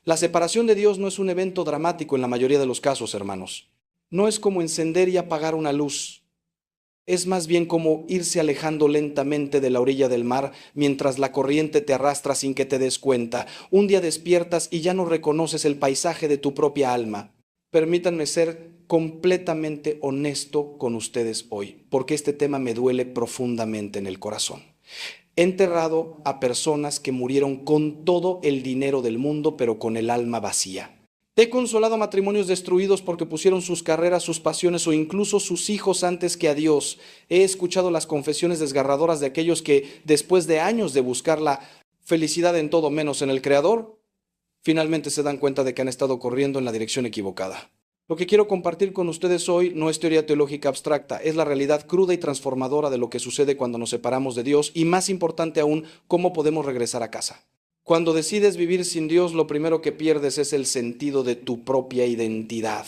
La separación de Dios no es un evento dramático en la mayoría de los casos, hermanos. No es como encender y apagar una luz. Es más bien como irse alejando lentamente de la orilla del mar mientras la corriente te arrastra sin que te des cuenta. Un día despiertas y ya no reconoces el paisaje de tu propia alma. Permítanme ser completamente honesto con ustedes hoy, porque este tema me duele profundamente en el corazón. He enterrado a personas que murieron con todo el dinero del mundo, pero con el alma vacía. He consolado a matrimonios destruidos porque pusieron sus carreras, sus pasiones o incluso sus hijos antes que a Dios. He escuchado las confesiones desgarradoras de aquellos que, después de años de buscar la felicidad en todo menos en el Creador, finalmente se dan cuenta de que han estado corriendo en la dirección equivocada. Lo que quiero compartir con ustedes hoy no es teoría teológica abstracta, es la realidad cruda y transformadora de lo que sucede cuando nos separamos de Dios y, más importante aún, cómo podemos regresar a casa. Cuando decides vivir sin Dios, lo primero que pierdes es el sentido de tu propia identidad.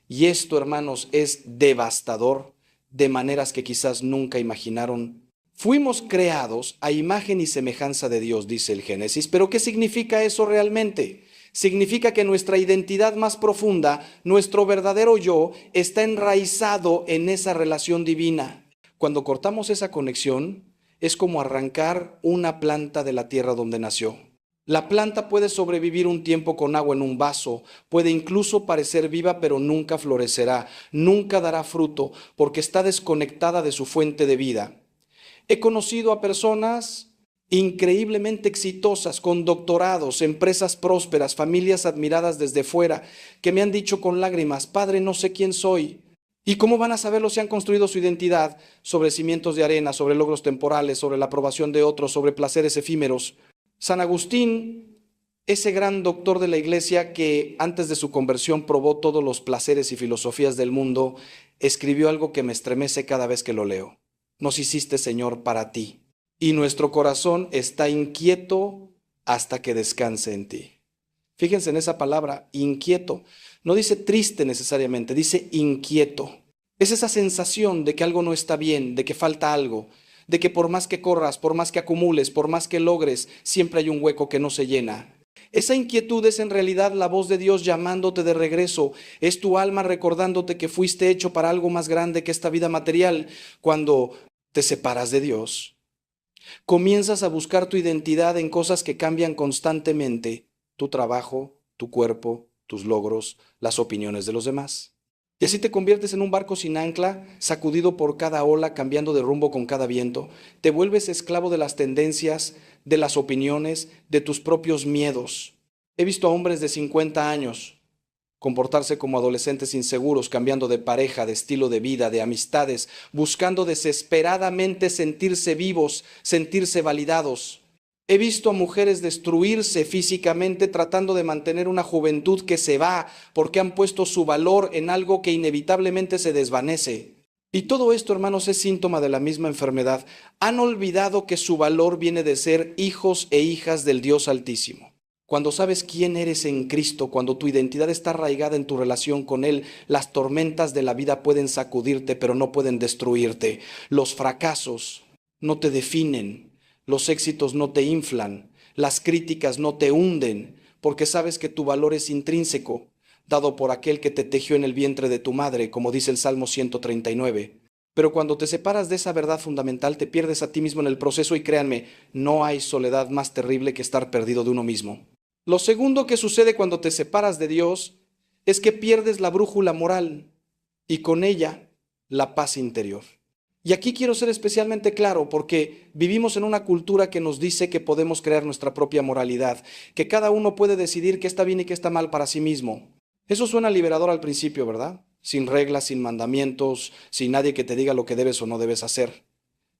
Y esto, hermanos, es devastador de maneras que quizás nunca imaginaron. Fuimos creados a imagen y semejanza de Dios, dice el Génesis, pero ¿qué significa eso realmente? Significa que nuestra identidad más profunda, nuestro verdadero yo, está enraizado en esa relación divina. Cuando cortamos esa conexión, es como arrancar una planta de la tierra donde nació. La planta puede sobrevivir un tiempo con agua en un vaso, puede incluso parecer viva, pero nunca florecerá, nunca dará fruto, porque está desconectada de su fuente de vida. He conocido a personas increíblemente exitosas, con doctorados, empresas prósperas, familias admiradas desde fuera, que me han dicho con lágrimas: Padre, no sé quién soy. ¿Y cómo van a saberlo si han construido su identidad sobre cimientos de arena, sobre logros temporales, sobre la aprobación de otros, sobre placeres efímeros? San Agustín, ese gran doctor de la iglesia que antes de su conversión probó todos los placeres y filosofías del mundo, escribió algo que me estremece cada vez que lo leo. Nos hiciste, Señor, para ti, y nuestro corazón está inquieto hasta que descanse en ti. Fíjense en esa palabra, inquieto. No dice triste necesariamente, dice inquieto. Es esa sensación de que algo no está bien, de que falta algo, de que por más que corras, por más que acumules, por más que logres, siempre hay un hueco que no se llena. Esa inquietud es en realidad la voz de Dios llamándote de regreso. Es tu alma recordándote que fuiste hecho para algo más grande que esta vida material. Cuando te separas de Dios, comienzas a buscar tu identidad en cosas que cambian constantemente: tu trabajo, tu cuerpo, tus logros, las opiniones de los demás. Y así te conviertes en un barco sin ancla, sacudido por cada ola, cambiando de rumbo con cada viento. Te vuelves esclavo de las tendencias, de las opiniones, de tus propios miedos. He visto a hombres de 50 años comportarse como adolescentes inseguros, cambiando de pareja, de estilo de vida, de amistades, buscando desesperadamente sentirse vivos, sentirse validados. He visto a mujeres destruirse físicamente tratando de mantener una juventud que se va porque han puesto su valor en algo que inevitablemente se desvanece. Y todo esto, hermanos, es síntoma de la misma enfermedad. Han olvidado que su valor viene de ser hijos e hijas del Dios Altísimo. Cuando sabes quién eres en Cristo, cuando tu identidad está arraigada en tu relación con Él, las tormentas de la vida pueden sacudirte, pero no pueden destruirte. Los fracasos no te definen, los éxitos no te inflan, las críticas no te hunden, porque sabes que tu valor es intrínseco, dado por aquel que te tejió en el vientre de tu madre, como dice el Salmo 139. Pero cuando te separas de esa verdad fundamental, te pierdes a ti mismo en el proceso y créanme, no hay soledad más terrible que estar perdido de uno mismo. Lo segundo que sucede cuando te separas de Dios es que pierdes la brújula moral y con ella la paz interior. Y aquí quiero ser especialmente claro porque vivimos en una cultura que nos dice que podemos crear nuestra propia moralidad, que cada uno puede decidir qué está bien y qué está mal para sí mismo. Eso suena liberador al principio, ¿verdad? Sin reglas, sin mandamientos, sin nadie que te diga lo que debes o no debes hacer.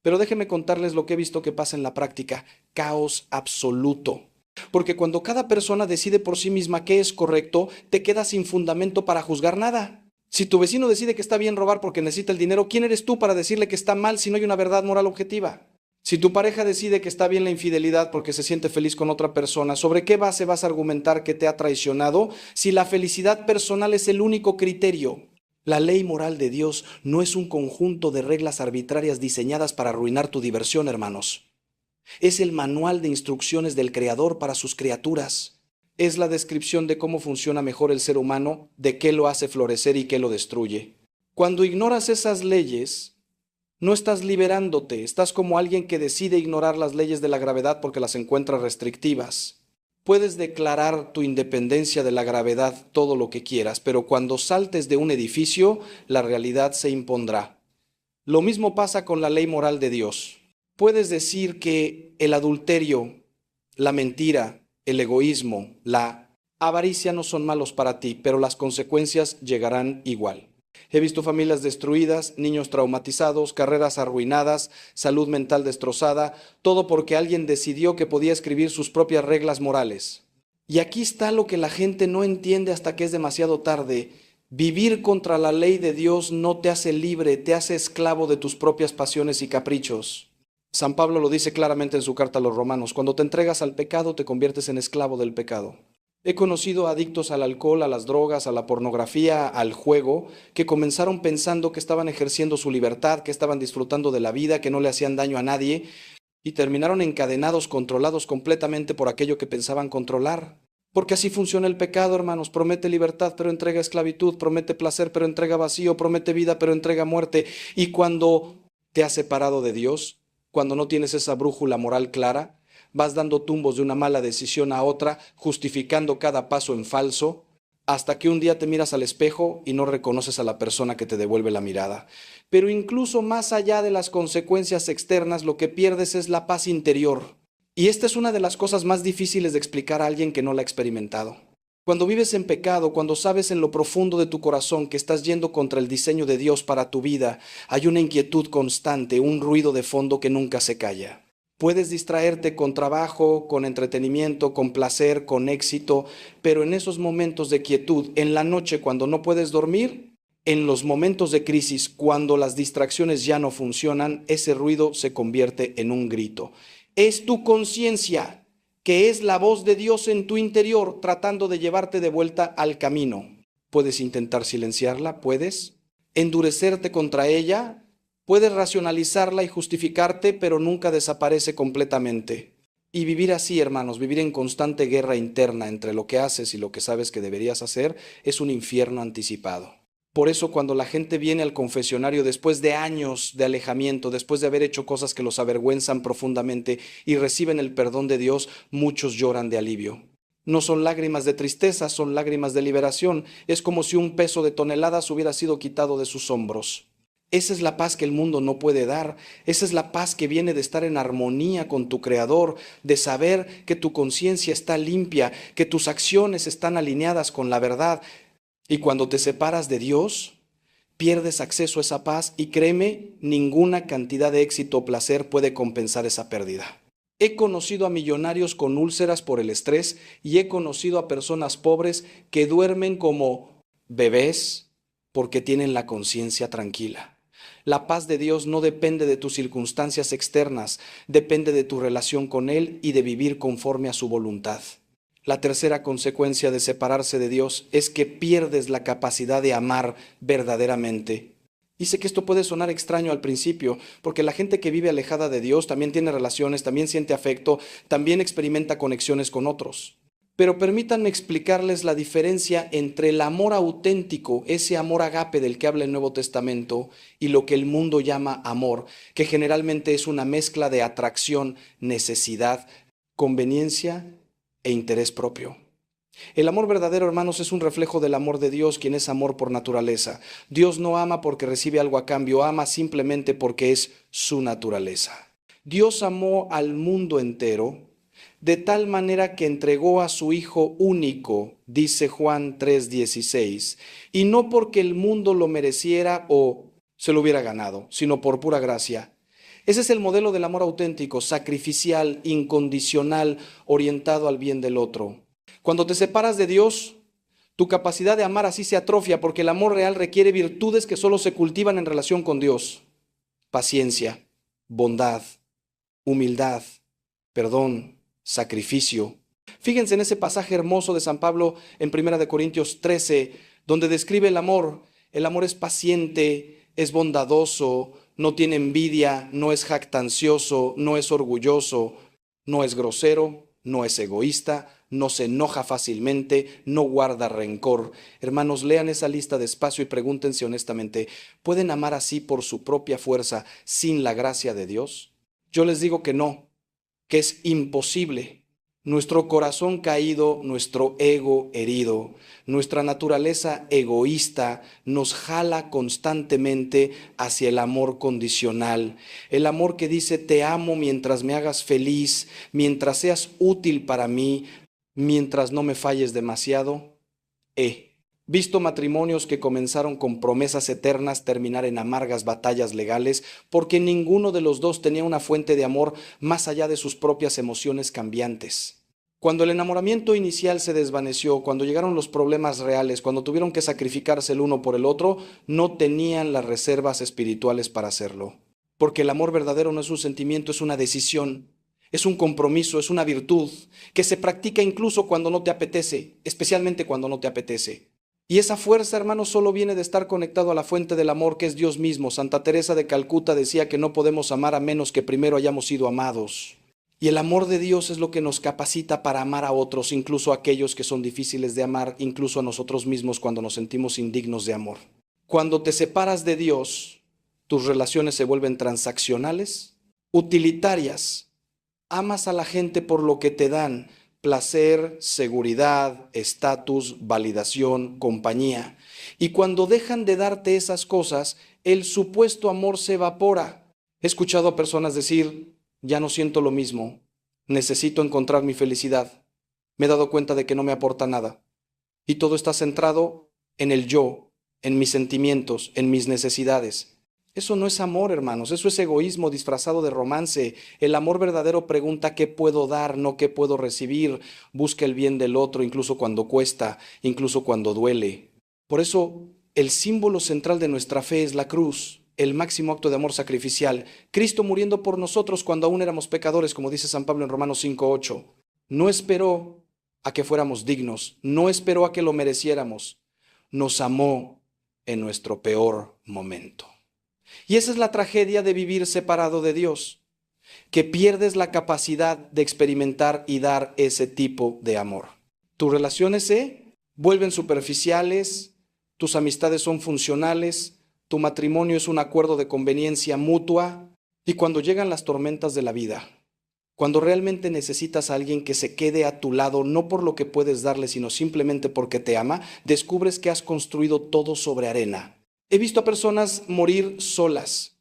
Pero déjenme contarles lo que he visto que pasa en la práctica: caos absoluto. Porque cuando cada persona decide por sí misma qué es correcto, te quedas sin fundamento para juzgar nada. Si tu vecino decide que está bien robar porque necesita el dinero, ¿quién eres tú para decirle que está mal si no hay una verdad moral objetiva? Si tu pareja decide que está bien la infidelidad porque se siente feliz con otra persona, ¿sobre qué base vas a argumentar que te ha traicionado si la felicidad personal es el único criterio? La ley moral de Dios no es un conjunto de reglas arbitrarias diseñadas para arruinar tu diversión, hermanos. Es el manual de instrucciones del Creador para sus criaturas. es la descripción de cómo funciona mejor el ser humano, de qué lo hace florecer y qué lo destruye. Cuando ignoras esas leyes, no estás liberándote, estás como alguien que decide ignorar las leyes de la gravedad porque las encuentra restrictivas. Puedes declarar tu independencia de la gravedad todo lo que quieras, pero cuando saltes de un edificio, la realidad se impondrá. Lo mismo pasa con la ley moral de Dios. Puedes decir que el adulterio, la mentira, el egoísmo, la avaricia no son malos para ti, pero las consecuencias llegarán igual. He visto familias destruidas, niños traumatizados, carreras arruinadas, salud mental destrozada, todo porque alguien decidió que podía escribir sus propias reglas morales. Y aquí está lo que la gente no entiende hasta que es demasiado tarde. Vivir contra la ley de Dios no te hace libre, te hace esclavo de tus propias pasiones y caprichos. San Pablo lo dice claramente en su carta a los Romanos: cuando te entregas al pecado, te conviertes en esclavo del pecado. He conocido adictos al alcohol, a las drogas, a la pornografía, al juego, que comenzaron pensando que estaban ejerciendo su libertad, que estaban disfrutando de la vida, que no le hacían daño a nadie, y terminaron encadenados, controlados completamente por aquello que pensaban controlar. Porque así funciona el pecado, hermanos. Promete libertad, pero entrega esclavitud. Promete placer, pero entrega vacío. Promete vida, pero entrega muerte. Y cuando te has separado de Dios, cuando no tienes esa brújula moral clara, vas dando tumbos de una mala decisión a otra, justificando cada paso en falso, hasta que un día te miras al espejo y no reconoces a la persona que te devuelve la mirada. Pero incluso más allá de las consecuencias externas, lo que pierdes es la paz interior. Y esta es una de las cosas más difíciles de explicar a alguien que no la ha experimentado. Cuando vives en pecado, cuando sabes en lo profundo de tu corazón que estás yendo contra el diseño de Dios para tu vida, hay una inquietud constante, un ruido de fondo que nunca se calla. Puedes distraerte con trabajo, con entretenimiento, con placer, con éxito, pero en esos momentos de quietud, en la noche cuando no puedes dormir, en los momentos de crisis, cuando las distracciones ya no funcionan, ese ruido se convierte en un grito. Es tu conciencia, que es la voz de Dios en tu interior, tratando de llevarte de vuelta al camino. Puedes intentar silenciarla, puedes endurecerte contra ella, puedes racionalizarla y justificarte, pero nunca desaparece completamente. Y vivir así, hermanos, vivir en constante guerra interna entre lo que haces y lo que sabes que deberías hacer, es un infierno anticipado. Por eso cuando la gente viene al confesionario después de años de alejamiento, después de haber hecho cosas que los avergüenzan profundamente y reciben el perdón de Dios, muchos lloran de alivio. No son lágrimas de tristeza, son lágrimas de liberación. Es como si un peso de toneladas hubiera sido quitado de sus hombros. Esa es la paz que el mundo no puede dar. Esa es la paz que viene de estar en armonía con tu Creador, de saber que tu conciencia está limpia, que tus acciones están alineadas con la verdad. Y cuando te separas de Dios, pierdes acceso a esa paz y créeme, ninguna cantidad de éxito o placer puede compensar esa pérdida. He conocido a millonarios con úlceras por el estrés y he conocido a personas pobres que duermen como bebés porque tienen la conciencia tranquila. La paz de Dios no depende de tus circunstancias externas, depende de tu relación con Él y de vivir conforme a su voluntad. La tercera consecuencia de separarse de Dios es que pierdes la capacidad de amar verdaderamente. Y sé que esto puede sonar extraño al principio, porque la gente que vive alejada de Dios también tiene relaciones, también siente afecto, también experimenta conexiones con otros. Pero permítanme explicarles la diferencia entre el amor auténtico, ese amor agape del que habla el Nuevo Testamento, y lo que el mundo llama amor, que generalmente es una mezcla de atracción, necesidad, conveniencia e interés propio. El amor verdadero, hermanos, es un reflejo del amor de Dios, quien es amor por naturaleza. Dios no ama porque recibe algo a cambio, ama simplemente porque es su naturaleza. Dios amó al mundo entero de tal manera que entregó a su Hijo único, dice Juan 3:16, y no porque el mundo lo mereciera o se lo hubiera ganado, sino por pura gracia. Ese es el modelo del amor auténtico, sacrificial, incondicional, orientado al bien del otro. Cuando te separas de Dios, tu capacidad de amar así se atrofia porque el amor real requiere virtudes que solo se cultivan en relación con Dios. Paciencia, bondad, humildad, perdón, sacrificio. Fíjense en ese pasaje hermoso de San Pablo en 1 Corintios 13, donde describe el amor. El amor es paciente, es bondadoso, no tiene envidia, no es jactancioso, no es orgulloso, no es grosero, no es egoísta, no se enoja fácilmente, no guarda rencor. Hermanos, lean esa lista despacio y pregúntense honestamente, ¿pueden amar así por su propia fuerza sin la gracia de Dios? Yo les digo que no, que es imposible. Nuestro corazón caído, nuestro ego herido, nuestra naturaleza egoísta nos jala constantemente hacia el amor condicional, el amor que dice te amo mientras me hagas feliz, mientras seas útil para mí, mientras no me falles demasiado. He visto matrimonios que comenzaron con promesas eternas terminar en amargas batallas legales porque ninguno de los dos tenía una fuente de amor más allá de sus propias emociones cambiantes. Cuando el enamoramiento inicial se desvaneció, cuando llegaron los problemas reales, cuando tuvieron que sacrificarse el uno por el otro, no tenían las reservas espirituales para hacerlo. Porque el amor verdadero no es un sentimiento, es una decisión. Es un compromiso, es una virtud que se practica incluso cuando no te apetece, especialmente cuando no te apetece. Y esa fuerza, hermanos, solo viene de estar conectado a la fuente del amor que es Dios mismo. Santa Teresa de Calcuta decía que no podemos amar a menos que primero hayamos sido amados. Y el amor de Dios es lo que nos capacita para amar a otros, incluso a aquellos que son difíciles de amar, incluso a nosotros mismos cuando nos sentimos indignos de amor. Cuando te separas de Dios, tus relaciones se vuelven transaccionales, utilitarias. Amas a la gente por lo que te dan: placer, seguridad, estatus, validación, compañía. Y cuando dejan de darte esas cosas, el supuesto amor se evapora. He escuchado a personas decir, ya no siento lo mismo, necesito encontrar mi felicidad. Me he dado cuenta de que no me aporta nada. Y todo está centrado en el yo, en mis sentimientos, en mis necesidades. Eso no es amor, hermanos, eso es egoísmo disfrazado de romance. El amor verdadero pregunta qué puedo dar, no qué puedo recibir. Busca el bien del otro, incluso cuando cuesta, incluso cuando duele. Por eso, el símbolo central de nuestra fe es la cruz, el máximo acto de amor sacrificial. Cristo muriendo por nosotros cuando aún éramos pecadores, como dice San Pablo en Romanos 5:8. No esperó a que fuéramos dignos, no esperó a que lo mereciéramos. Nos amó en nuestro peor momento. Y esa es la tragedia de vivir separado de Dios, que pierdes la capacidad de experimentar y dar ese tipo de amor. Tus relaciones se vuelven superficiales, tus amistades son funcionales, tu matrimonio es un acuerdo de conveniencia mutua, y cuando llegan las tormentas de la vida, cuando realmente necesitas a alguien que se quede a tu lado, no por lo que puedes darle, sino simplemente porque te ama, descubres que has construido todo sobre arena. He visto a personas morir solas,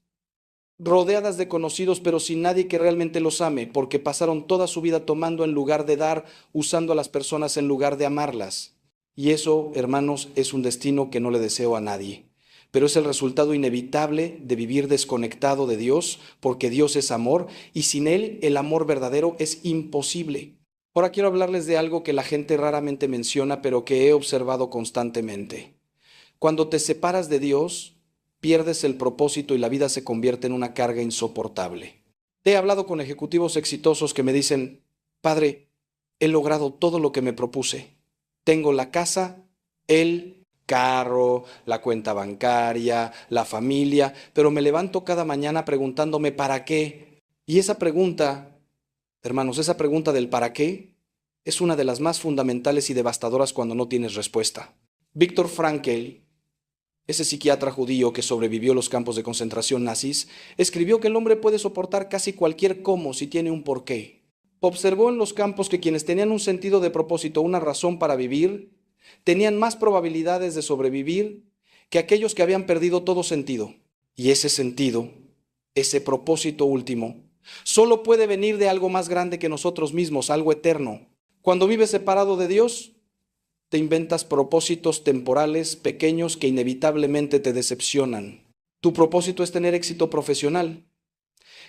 rodeadas de conocidos, pero sin nadie que realmente los ame, porque pasaron toda su vida tomando en lugar de dar, usando a las personas en lugar de amarlas. Y eso, hermanos, es un destino que no le deseo a nadie. Pero es el resultado inevitable de vivir desconectado de Dios, porque Dios es amor, y sin Él el amor verdadero es imposible. Ahora quiero hablarles de algo que la gente raramente menciona, pero que he observado constantemente. Cuando te separas de Dios, pierdes el propósito y la vida se convierte en una carga insoportable. He hablado con ejecutivos exitosos que me dicen, Padre, he logrado todo lo que me propuse. Tengo la casa, el carro, la cuenta bancaria, la familia, pero me levanto cada mañana preguntándome ¿para qué? Y esa pregunta, hermanos, esa pregunta del ¿para qué? Es una de las más fundamentales y devastadoras cuando no tienes respuesta. Viktor Frankl, ese psiquiatra judío que sobrevivió los campos de concentración nazis, escribió que el hombre puede soportar casi cualquier cómo si tiene un porqué. Observó en los campos que quienes tenían un sentido de propósito, una razón para vivir, tenían más probabilidades de sobrevivir que aquellos que habían perdido todo sentido. Y ese sentido, ese propósito último, solo puede venir de algo más grande que nosotros mismos, algo eterno. Cuando vives separado de Dios, te inventas propósitos temporales pequeños que inevitablemente te decepcionan. Tu propósito es tener éxito profesional.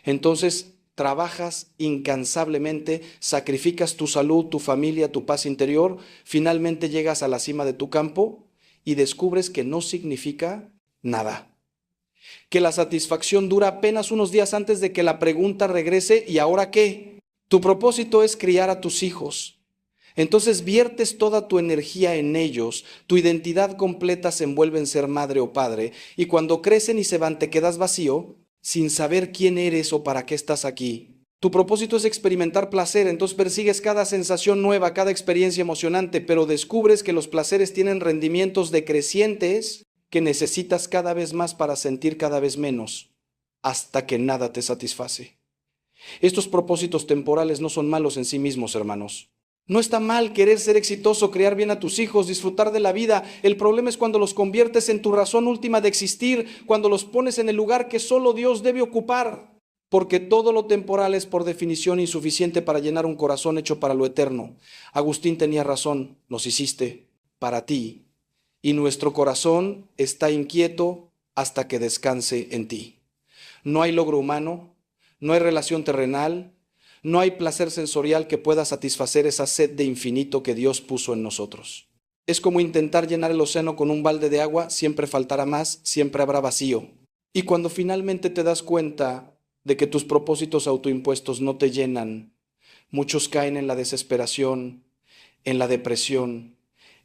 Entonces, trabajas incansablemente, sacrificas tu salud, tu familia, tu paz interior, finalmente llegas a la cima de tu campo y descubres que no significa nada. Que la satisfacción dura apenas unos días antes de que la pregunta regrese, ¿y ahora qué? Tu propósito es criar a tus hijos. Entonces viertes toda tu energía en ellos, tu identidad completa se envuelve en ser madre o padre, y cuando crecen y se van te quedas vacío, sin saber quién eres o para qué estás aquí. Tu propósito es experimentar placer, entonces persigues cada sensación nueva, cada experiencia emocionante, pero descubres que los placeres tienen rendimientos decrecientes que necesitas cada vez más para sentir cada vez menos, hasta que nada te satisface. Estos propósitos temporales no son malos en sí mismos, hermanos. No está mal querer ser exitoso, criar bien a tus hijos, disfrutar de la vida. El problema es cuando los conviertes en tu razón última de existir, cuando los pones en el lugar que solo Dios debe ocupar. Porque todo lo temporal es por definición insuficiente para llenar un corazón hecho para lo eterno. Agustín tenía razón, nos hiciste para ti. Y nuestro corazón está inquieto hasta que descanse en ti. No hay logro humano, no hay relación terrenal, no hay placer sensorial que pueda satisfacer esa sed de infinito que Dios puso en nosotros. Es como intentar llenar el océano con un balde de agua, siempre faltará más, siempre habrá vacío. Y cuando finalmente te das cuenta de que tus propósitos autoimpuestos no te llenan, muchos caen en la desesperación, en la depresión,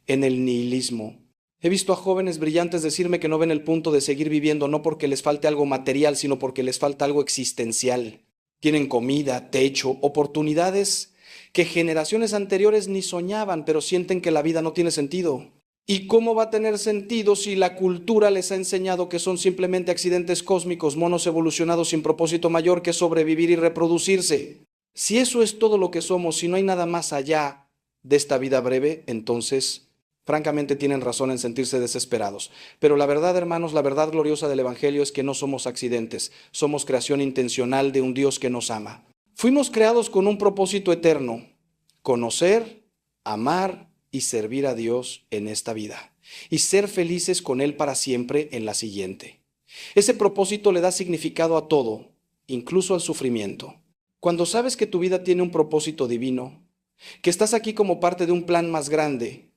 en el nihilismo. He visto a jóvenes brillantes decirme que no ven el punto de seguir viviendo, no porque les falte algo material, sino porque les falta algo existencial. Tienen comida, techo, oportunidades que generaciones anteriores ni soñaban, pero sienten que la vida no tiene sentido. ¿Y cómo va a tener sentido si la cultura les ha enseñado que son simplemente accidentes cósmicos, monos evolucionados sin propósito mayor que sobrevivir y reproducirse? Si eso es todo lo que somos, si no hay nada más allá de esta vida breve, entonces, francamente, tienen razón en sentirse desesperados. Pero la verdad, hermanos, la verdad gloriosa del Evangelio es que no somos accidentes, somos creación intencional de un Dios que nos ama. Fuimos creados con un propósito eterno: conocer, amar y servir a Dios en esta vida, y ser felices con Él para siempre en la siguiente. Ese propósito le da significado a todo, incluso al sufrimiento. Cuando sabes que tu vida tiene un propósito divino, que estás aquí como parte de un plan más grande,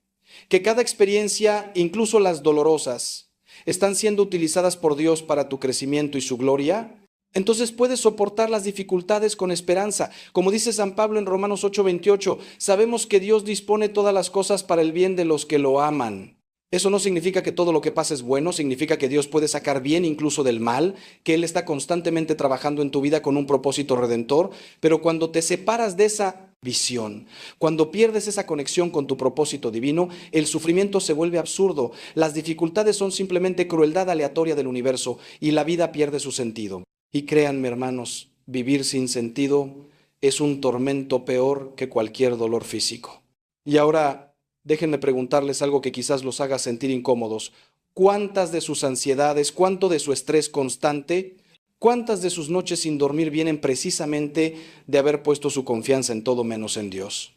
que cada experiencia, incluso las dolorosas, están siendo utilizadas por Dios para tu crecimiento y su gloria, entonces puedes soportar las dificultades con esperanza. Como dice San Pablo en Romanos 8:28, sabemos que Dios dispone todas las cosas para el bien de los que lo aman. Eso no significa que todo lo que pasa es bueno, significa que Dios puede sacar bien incluso del mal, que Él está constantemente trabajando en tu vida con un propósito redentor, pero cuando te separas de esa visión, cuando pierdes esa conexión con tu propósito divino, el sufrimiento se vuelve absurdo, las dificultades son simplemente crueldad aleatoria del universo y la vida pierde su sentido. Y créanme, hermanos, vivir sin sentido es un tormento peor que cualquier dolor físico. Y ahora, déjenme preguntarles algo que quizás los haga sentir incómodos. ¿Cuántas de sus ansiedades, cuánto de su estrés constante, cuántas de sus noches sin dormir vienen precisamente de haber puesto su confianza en todo menos en Dios?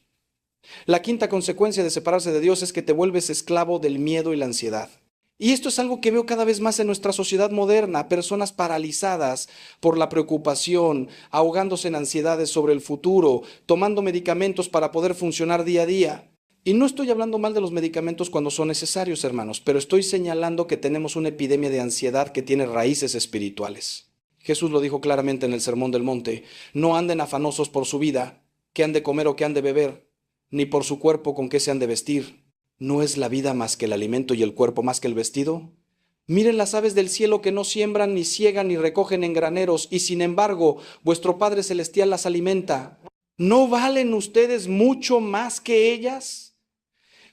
La quinta consecuencia de separarse de Dios es que te vuelves esclavo del miedo y la ansiedad. Y esto es algo que veo cada vez más en nuestra sociedad moderna, personas paralizadas por la preocupación, ahogándose en ansiedades sobre el futuro, tomando medicamentos para poder funcionar día a día. Y no estoy hablando mal de los medicamentos cuando son necesarios, hermanos, pero estoy señalando que tenemos una epidemia de ansiedad que tiene raíces espirituales. Jesús lo dijo claramente en el Sermón del Monte: no anden afanosos por su vida, qué han de comer o qué han de beber, ni por su cuerpo con qué se han de vestir. ¿No es la vida más que el alimento y el cuerpo más que el vestido? Miren las aves del cielo, que no siembran, ni ciegan, ni recogen en graneros, y sin embargo vuestro Padre Celestial las alimenta. ¿No valen ustedes mucho más que ellas?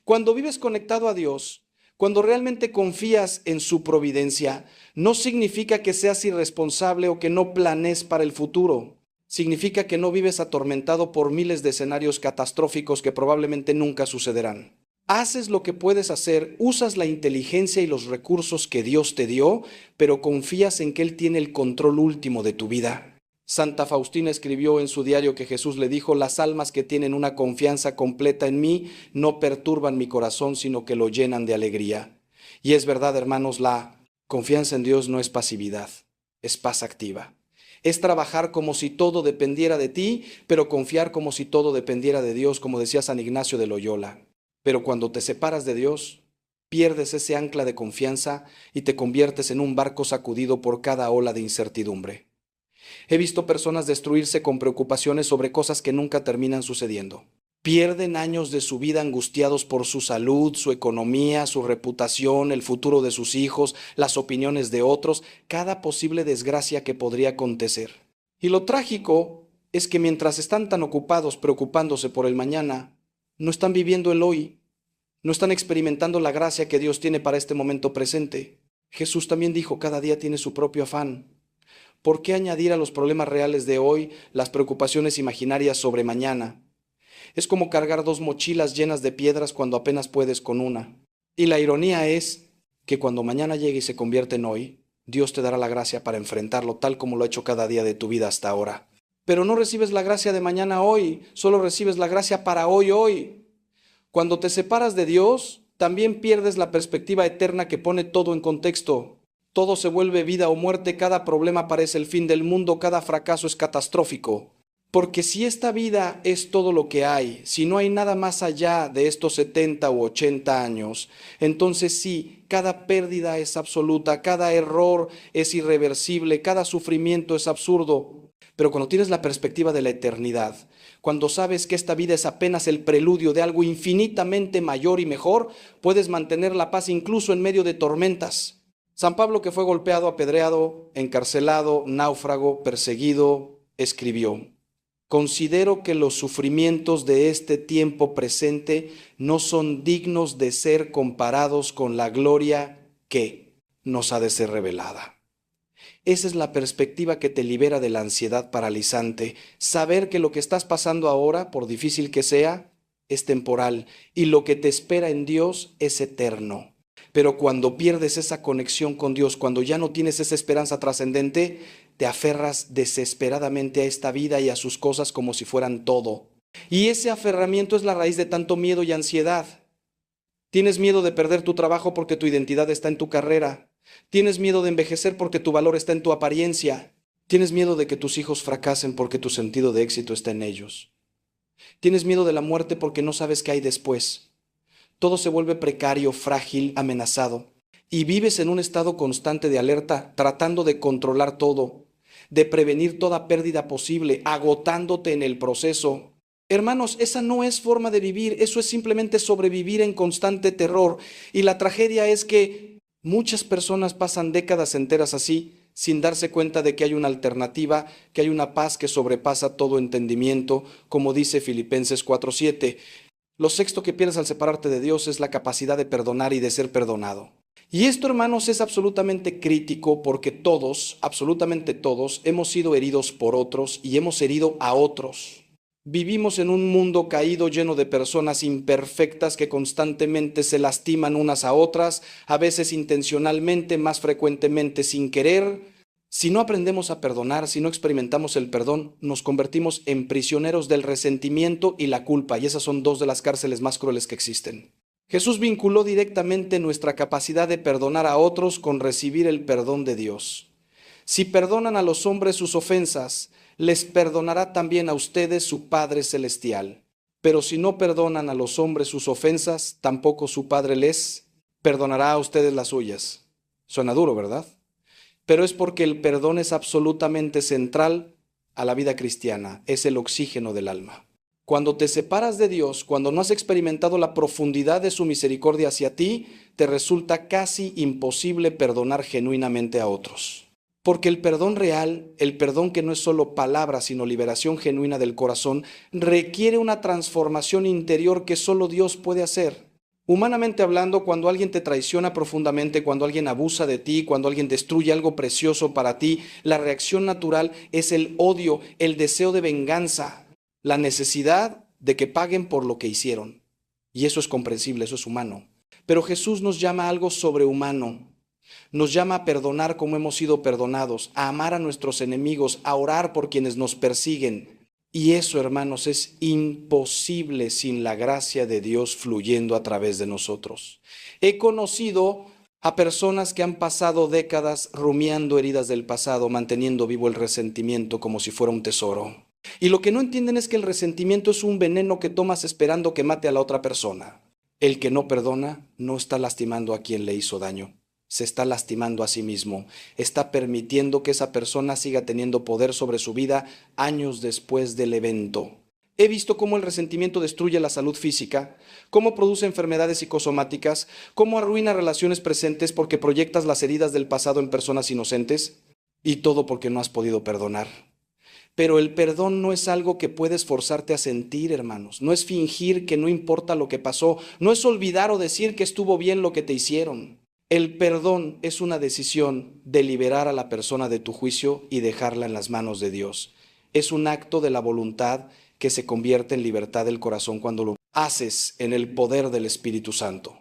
Cuando vives conectado a Dios, cuando realmente confías en su providencia, no significa que seas irresponsable o que no planees para el futuro. Significa que no vives atormentado por miles de escenarios catastróficos que probablemente nunca sucederán. Haces lo que puedes hacer, usas la inteligencia y los recursos que Dios te dio, pero confías en que Él tiene el control último de tu vida. Santa Faustina escribió en su diario que Jesús le dijo: las almas que tienen una confianza completa en mí no perturban mi corazón, sino que lo llenan de alegría. Y es verdad, hermanos, la confianza en Dios no es pasividad, es paz activa. Es trabajar como si todo dependiera de ti, pero confiar como si todo dependiera de Dios, como decía San Ignacio de Loyola. Pero cuando te separas de Dios, pierdes ese ancla de confianza y te conviertes en un barco sacudido por cada ola de incertidumbre. He visto personas destruirse con preocupaciones sobre cosas que nunca terminan sucediendo. Pierden años de su vida angustiados por su salud, su economía, su reputación, el futuro de sus hijos, las opiniones de otros, cada posible desgracia que podría acontecer. Y lo trágico es que mientras están tan ocupados preocupándose por el mañana, no están viviendo el hoy, no están experimentando la gracia que Dios tiene para este momento presente. Jesús también dijo, cada día tiene su propio afán. ¿Por qué añadir a los problemas reales de hoy las preocupaciones imaginarias sobre mañana? Es como cargar dos mochilas llenas de piedras cuando apenas puedes con una. Y la ironía es que cuando mañana llegue y se convierte en hoy, Dios te dará la gracia para enfrentarlo tal como lo ha hecho cada día de tu vida hasta ahora. Pero no recibes la gracia de mañana hoy, solo recibes la gracia para hoy. Cuando te separas de Dios, también pierdes la perspectiva eterna que pone todo en contexto. Todo se vuelve vida o muerte, cada problema parece el fin del mundo, cada fracaso es catastrófico. Porque si esta vida es todo lo que hay, si no hay nada más allá de estos 70 u 80 años, entonces sí, cada pérdida es absoluta, cada error es irreversible, cada sufrimiento es absurdo. Pero cuando tienes la perspectiva de la eternidad, cuando sabes que esta vida es apenas el preludio de algo infinitamente mayor y mejor, puedes mantener la paz incluso en medio de tormentas. San Pablo, que fue golpeado, apedreado, encarcelado, náufrago, perseguido, escribió: considero que los sufrimientos de este tiempo presente no son dignos de ser comparados con la gloria que nos ha de ser revelada. Esa es la perspectiva que te libera de la ansiedad paralizante, saber que lo que estás pasando ahora, por difícil que sea, es temporal y lo que te espera en Dios es eterno. Pero cuando pierdes esa conexión con Dios, cuando ya no tienes esa esperanza trascendente, te aferras desesperadamente a esta vida y a sus cosas como si fueran todo. Y ese aferramiento es la raíz de tanto miedo y ansiedad. Tienes miedo de perder tu trabajo porque tu identidad está en tu carrera. Tienes miedo de envejecer porque tu valor está en tu apariencia. Tienes miedo de que tus hijos fracasen porque tu sentido de éxito está en ellos. Tienes miedo de la muerte porque no sabes qué hay después. Todo se vuelve precario, frágil, amenazado. Y vives en un estado constante de alerta, tratando de controlar todo, de prevenir toda pérdida posible, agotándote en el proceso. Hermanos, esa no es forma de vivir, eso es simplemente sobrevivir en constante terror. Y la tragedia es que muchas personas pasan décadas enteras así, sin darse cuenta de que hay una alternativa, que hay una paz que sobrepasa todo entendimiento, como dice Filipenses 4:7. Lo sexto que pierdes al separarte de Dios es la capacidad de perdonar y de ser perdonado. Y esto, hermanos, es absolutamente crítico porque todos, absolutamente todos, hemos sido heridos por otros y hemos herido a otros. Vivimos en un mundo caído lleno de personas imperfectas que constantemente se lastiman unas a otras, a veces intencionalmente, más frecuentemente sin querer. Si no aprendemos a perdonar, si no experimentamos el perdón, nos convertimos en prisioneros del resentimiento y la culpa, y esas son dos de las cárceles más crueles que existen. Jesús vinculó directamente nuestra capacidad de perdonar a otros con recibir el perdón de Dios. Si perdonan a los hombres sus ofensas, les perdonará también a ustedes su Padre Celestial. Pero si no perdonan a los hombres sus ofensas, tampoco su Padre les perdonará a ustedes las suyas. Suena duro, ¿verdad? Pero es porque el perdón es absolutamente central a la vida cristiana, es el oxígeno del alma. Cuando te separas de Dios, cuando no has experimentado la profundidad de su misericordia hacia ti, te resulta casi imposible perdonar genuinamente a otros. Porque el perdón real, el perdón que no es solo palabra, sino liberación genuina del corazón, requiere una transformación interior que solo Dios puede hacer. Humanamente hablando, cuando alguien te traiciona profundamente, cuando alguien abusa de ti, cuando alguien destruye algo precioso para ti, la reacción natural es el odio, el deseo de venganza, la necesidad de que paguen por lo que hicieron. Y eso es comprensible, eso es humano. Pero Jesús nos llama a algo sobrehumano. Nos llama a perdonar como hemos sido perdonados, a amar a nuestros enemigos, a orar por quienes nos persiguen. Y eso, hermanos, es imposible sin la gracia de Dios fluyendo a través de nosotros. He conocido a personas que han pasado décadas rumiando heridas del pasado, manteniendo vivo el resentimiento como si fuera un tesoro. Y lo que no entienden es que el resentimiento es un veneno que tomas esperando que mate a la otra persona. El que no perdona no está lastimando a quien le hizo daño. Se está lastimando a sí mismo, está permitiendo que esa persona siga teniendo poder sobre su vida años después del evento. He visto cómo el resentimiento destruye la salud física, cómo produce enfermedades psicosomáticas, cómo arruina relaciones presentes porque proyectas las heridas del pasado en personas inocentes, y todo porque no has podido perdonar. Pero el perdón no es algo que puedes forzarte a sentir, hermanos. No es fingir que no importa lo que pasó. No es olvidar o decir que estuvo bien lo que te hicieron. El perdón es una decisión de liberar a la persona de tu juicio y dejarla en las manos de Dios. Es un acto de la voluntad que se convierte en libertad del corazón cuando lo haces en el poder del Espíritu Santo.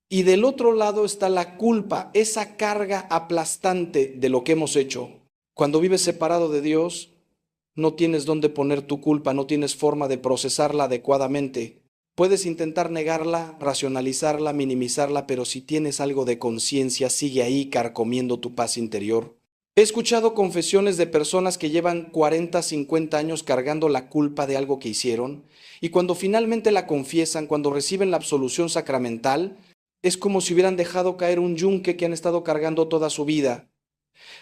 Y del otro lado está la culpa, esa carga aplastante de lo que hemos hecho. Cuando vives separado de Dios, no tienes dónde poner tu culpa, no tienes forma de procesarla adecuadamente. Puedes intentar negarla, racionalizarla, minimizarla, pero si tienes algo de conciencia, sigue ahí carcomiendo tu paz interior. He escuchado confesiones de personas que llevan 40, 50 años cargando la culpa de algo que hicieron, y cuando finalmente la confiesan, cuando reciben la absolución sacramental, es como si hubieran dejado caer un yunque que han estado cargando toda su vida.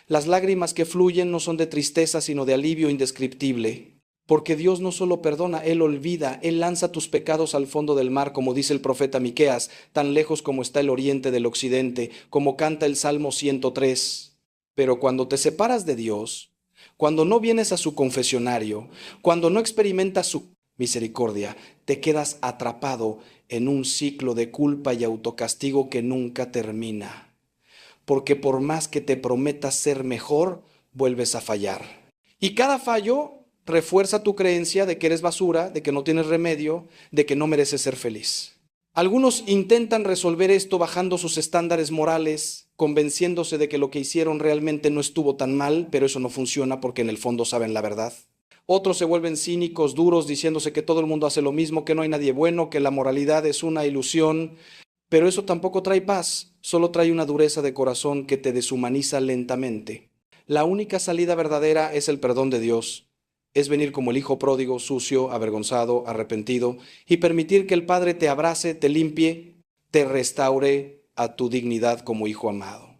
Las lágrimas que fluyen no son de tristeza, sino de alivio indescriptible. Porque Dios no solo perdona, Él olvida, Él lanza tus pecados al fondo del mar, como dice el profeta Miqueas, tan lejos como está el oriente del occidente, como canta el Salmo 103. Pero cuando te separas de Dios, cuando no vienes a su confesionario, cuando no experimentas su misericordia, te quedas atrapado en un ciclo de culpa y autocastigo que nunca termina. Porque por más que te prometas ser mejor, vuelves a fallar. Y cada fallo refuerza tu creencia de que eres basura, de que no tienes remedio, de que no mereces ser feliz. Algunos intentan resolver esto bajando sus estándares morales, convenciéndose de que lo que hicieron realmente no estuvo tan mal, pero eso no funciona porque en el fondo saben la verdad. Otros se vuelven cínicos, duros, diciéndose que todo el mundo hace lo mismo, que no hay nadie bueno, que la moralidad es una ilusión. Pero eso tampoco trae paz, solo trae una dureza de corazón que te deshumaniza lentamente. La única salida verdadera es el perdón de Dios. Es venir como el hijo pródigo, sucio, avergonzado, arrepentido, y permitir que el Padre te abrace, te limpie, te restaure a tu dignidad como hijo amado.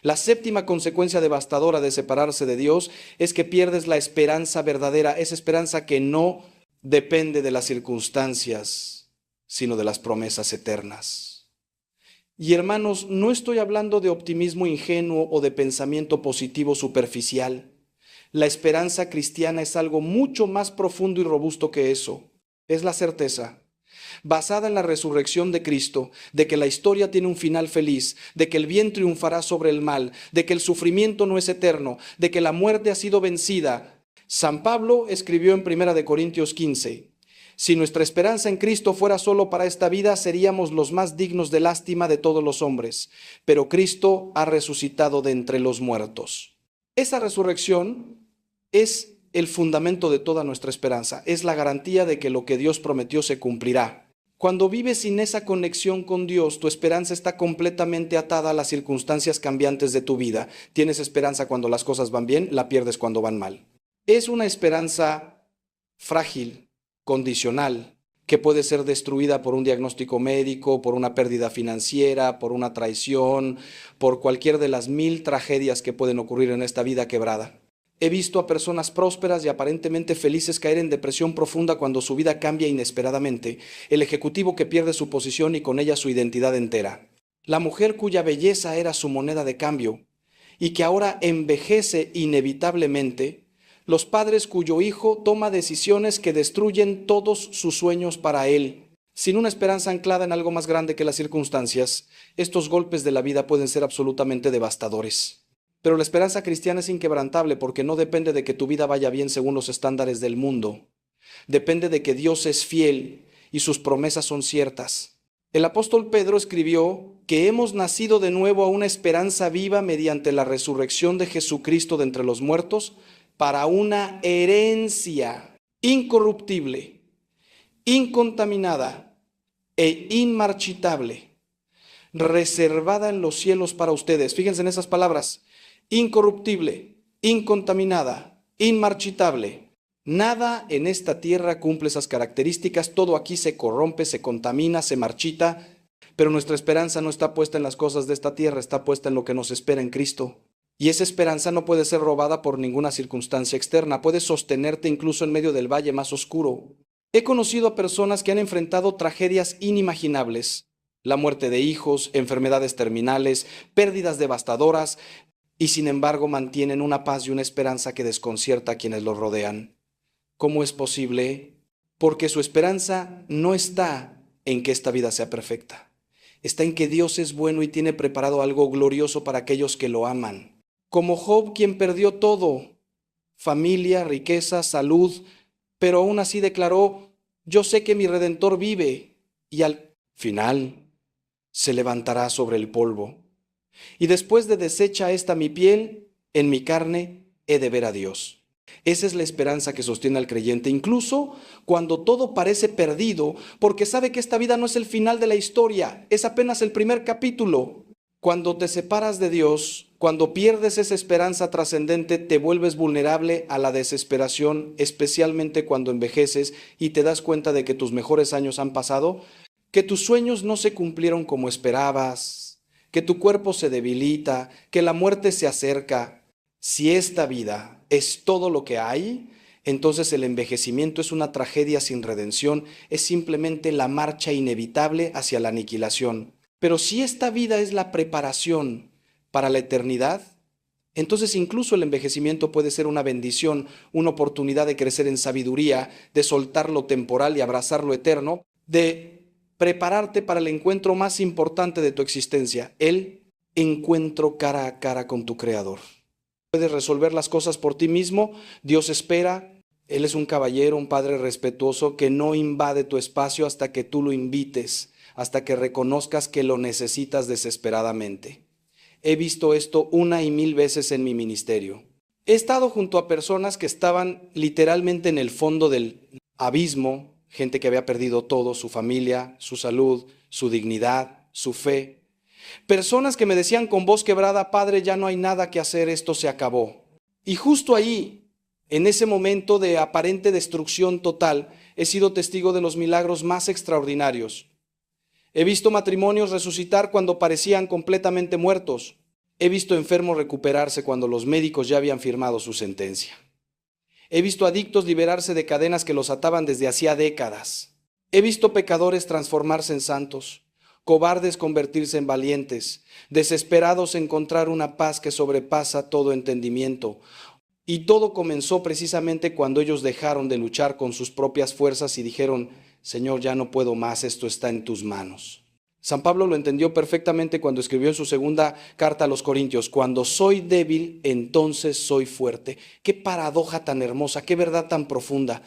La séptima consecuencia devastadora de separarse de Dios es que pierdes la esperanza verdadera, esa esperanza que no depende de las circunstancias, sino de las promesas eternas. Y hermanos, no estoy hablando de optimismo ingenuo o de pensamiento positivo superficial. La esperanza cristiana es algo mucho más profundo y robusto que eso. Es la certeza, basada en la resurrección de Cristo, de que la historia tiene un final feliz, de que el bien triunfará sobre el mal, de que el sufrimiento no es eterno, de que la muerte ha sido vencida. San Pablo escribió en 1 Corintios 15, si nuestra esperanza en Cristo fuera solo para esta vida, seríamos los más dignos de lástima de todos los hombres, pero Cristo ha resucitado de entre los muertos. Esa resurrección es el fundamento de toda nuestra esperanza, es la garantía de que lo que Dios prometió se cumplirá. Cuando vives sin esa conexión con Dios, tu esperanza está completamente atada a las circunstancias cambiantes de tu vida. Tienes esperanza cuando las cosas van bien, la pierdes cuando van mal. Es una esperanza frágil, condicional, que puede ser destruida por un diagnóstico médico, por una pérdida financiera, por una traición, por cualquier de las 1000 tragedias que pueden ocurrir en esta vida quebrada. He visto a personas prósperas y aparentemente felices caer en depresión profunda cuando su vida cambia inesperadamente, el ejecutivo que pierde su posición y con ella su identidad entera, la mujer cuya belleza era su moneda de cambio y que ahora envejece inevitablemente, los padres cuyo hijo toma decisiones que destruyen todos sus sueños para él. Sin una esperanza anclada en algo más grande que las circunstancias, estos golpes de la vida pueden ser absolutamente devastadores. Pero la esperanza cristiana es inquebrantable porque no depende de que tu vida vaya bien según los estándares del mundo. Depende de que Dios es fiel y sus promesas son ciertas. El apóstol Pedro escribió que hemos nacido de nuevo a una esperanza viva mediante la resurrección de Jesucristo de entre los muertos para una herencia incorruptible, incontaminada e inmarchitable, reservada en los cielos para ustedes. Fíjense en esas palabras: incorruptible, incontaminada, inmarchitable. Nada en esta tierra cumple esas características, todo aquí se corrompe, se contamina, se marchita, pero nuestra esperanza no está puesta en las cosas de esta tierra, está puesta en lo que nos espera en Cristo. Y esa esperanza no puede ser robada por ninguna circunstancia externa, puede sostenerte incluso en medio del valle más oscuro. He conocido a personas que han enfrentado tragedias inimaginables, la muerte de hijos, enfermedades terminales, pérdidas devastadoras, y sin embargo mantienen una paz y una esperanza que desconcierta a quienes los rodean. ¿Cómo es posible? Porque su esperanza no está en que esta vida sea perfecta. Está en que Dios es bueno y tiene preparado algo glorioso para aquellos que lo aman. Como Job, quien perdió todo, familia, riqueza, salud, pero aún así declaró: yo sé que mi Redentor vive, y al final se levantará sobre el polvo. Y después de deshecha esta mi piel, en mi carne he de ver a Dios. Esa es la esperanza que sostiene al creyente, incluso cuando todo parece perdido, porque sabe que esta vida no es el final de la historia, es apenas el primer capítulo. Cuando te separas de Dios, cuando pierdes esa esperanza trascendente, te vuelves vulnerable a la desesperación, especialmente cuando envejeces y te das cuenta de que tus mejores años han pasado, que tus sueños no se cumplieron como esperabas, que tu cuerpo se debilita, que la muerte se acerca. Si esta vida es todo lo que hay, entonces el envejecimiento es una tragedia sin redención, es simplemente la marcha inevitable hacia la aniquilación. Pero si esta vida es la preparación para la eternidad, entonces incluso el envejecimiento puede ser una bendición, una oportunidad de crecer en sabiduría, de soltar lo temporal y abrazar lo eterno, de prepararte para el encuentro más importante de tu existencia, el encuentro cara a cara con tu Creador. Puedes resolver las cosas por ti mismo, Dios espera, Él es un caballero, un padre respetuoso que no invade tu espacio hasta que tú lo invites, hasta que reconozcas que lo necesitas desesperadamente. He visto esto 1,000 veces en mi ministerio. He estado junto a personas que estaban literalmente en el fondo del abismo, gente que había perdido todo, su familia, su salud, su dignidad, su fe. Personas que me decían con voz quebrada: Padre, ya no hay nada que hacer, esto se acabó. Y justo ahí, en ese momento de aparente destrucción total, he sido testigo de los milagros más extraordinarios. He visto matrimonios resucitar cuando parecían completamente muertos. He visto enfermos recuperarse cuando los médicos ya habían firmado su sentencia. He visto adictos liberarse de cadenas que los ataban desde hacía décadas. He visto pecadores transformarse en santos, cobardes convertirse en valientes, desesperados encontrar una paz que sobrepasa todo entendimiento. Y todo comenzó precisamente cuando ellos dejaron de luchar con sus propias fuerzas y dijeron: Señor, ya no puedo más, esto está en tus manos. San Pablo lo entendió perfectamente cuando escribió en su segunda carta a los Corintios: cuando soy débil, entonces soy fuerte. Qué paradoja tan hermosa, qué verdad tan profunda.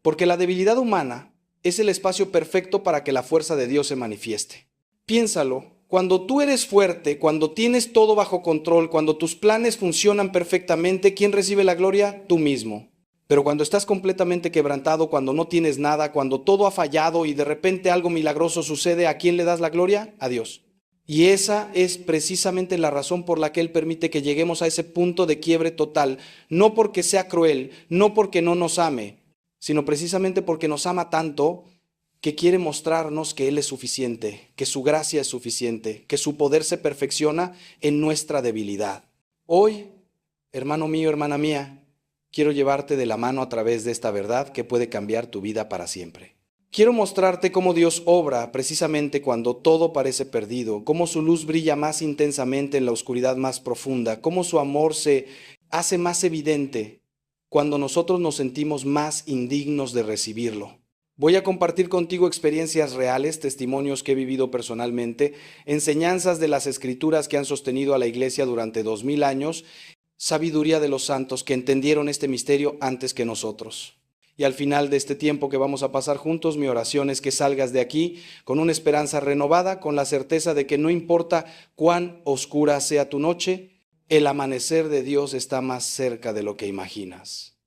Porque la debilidad humana es el espacio perfecto para que la fuerza de Dios se manifieste. Piénsalo, cuando tú eres fuerte, cuando tienes todo bajo control, cuando tus planes funcionan perfectamente, ¿quién recibe la gloria? Tú mismo. Pero cuando estás completamente quebrantado, cuando no tienes nada, cuando todo ha fallado y de repente algo milagroso sucede, ¿a quién le das la gloria? A Dios. Y esa es precisamente la razón por la que Él permite que lleguemos a ese punto de quiebre total, no porque sea cruel, no porque no nos ame, sino precisamente porque nos ama tanto que quiere mostrarnos que Él es suficiente, que su gracia es suficiente, que su poder se perfecciona en nuestra debilidad. Hoy, hermano mío, hermana mía, quiero llevarte de la mano a través de esta verdad que puede cambiar tu vida para siempre. Quiero mostrarte cómo Dios obra precisamente cuando todo parece perdido, cómo su luz brilla más intensamente en la oscuridad más profunda, cómo su amor se hace más evidente cuando nosotros nos sentimos más indignos de recibirlo. Voy a compartir contigo experiencias reales, testimonios que he vivido personalmente, enseñanzas de las Escrituras que han sostenido a la Iglesia durante 2000 años, sabiduría de los santos que entendieron este misterio antes que nosotros. Y al final de este tiempo que vamos a pasar juntos, mi oración es que salgas de aquí con una esperanza renovada, con la certeza de que no importa cuán oscura sea tu noche, el amanecer de Dios está más cerca de lo que imaginas.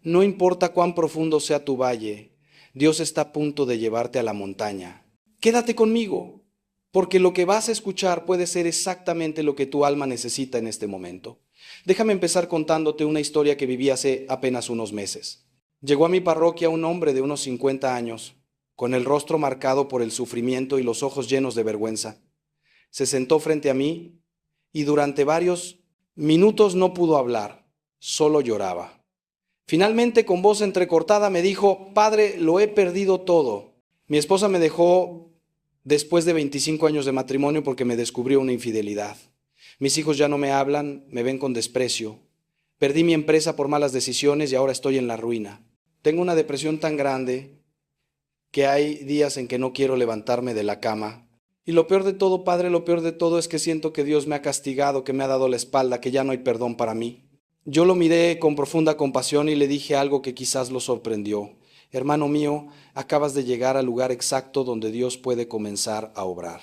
No importa cuán profundo sea tu valle, Dios está a punto de llevarte a la montaña. Quédate conmigo, porque lo que vas a escuchar puede ser exactamente lo que tu alma necesita en este momento. Déjame empezar contándote una historia que viví hace apenas unos meses. Llegó a mi parroquia un hombre de unos 50 años, con el rostro marcado por el sufrimiento y los ojos llenos de vergüenza. Se sentó frente a mí y durante varios minutos no pudo hablar, solo lloraba. Finalmente, con voz entrecortada, me dijo: Padre, lo he perdido todo. Mi esposa me dejó después de 25 años de matrimonio porque me descubrió una infidelidad. Mis hijos ya no me hablan, me ven con desprecio. Perdí mi empresa por malas decisiones y ahora estoy en la ruina. Tengo una depresión tan grande que hay días en que no quiero levantarme de la cama. Y lo peor de todo, Padre, lo peor de todo es que siento que Dios me ha castigado, que me ha dado la espalda, que ya no hay perdón para mí. Yo lo miré con profunda compasión y le dije algo que quizás lo sorprendió. Hermano mío, acabas de llegar al lugar exacto donde Dios puede comenzar a obrar.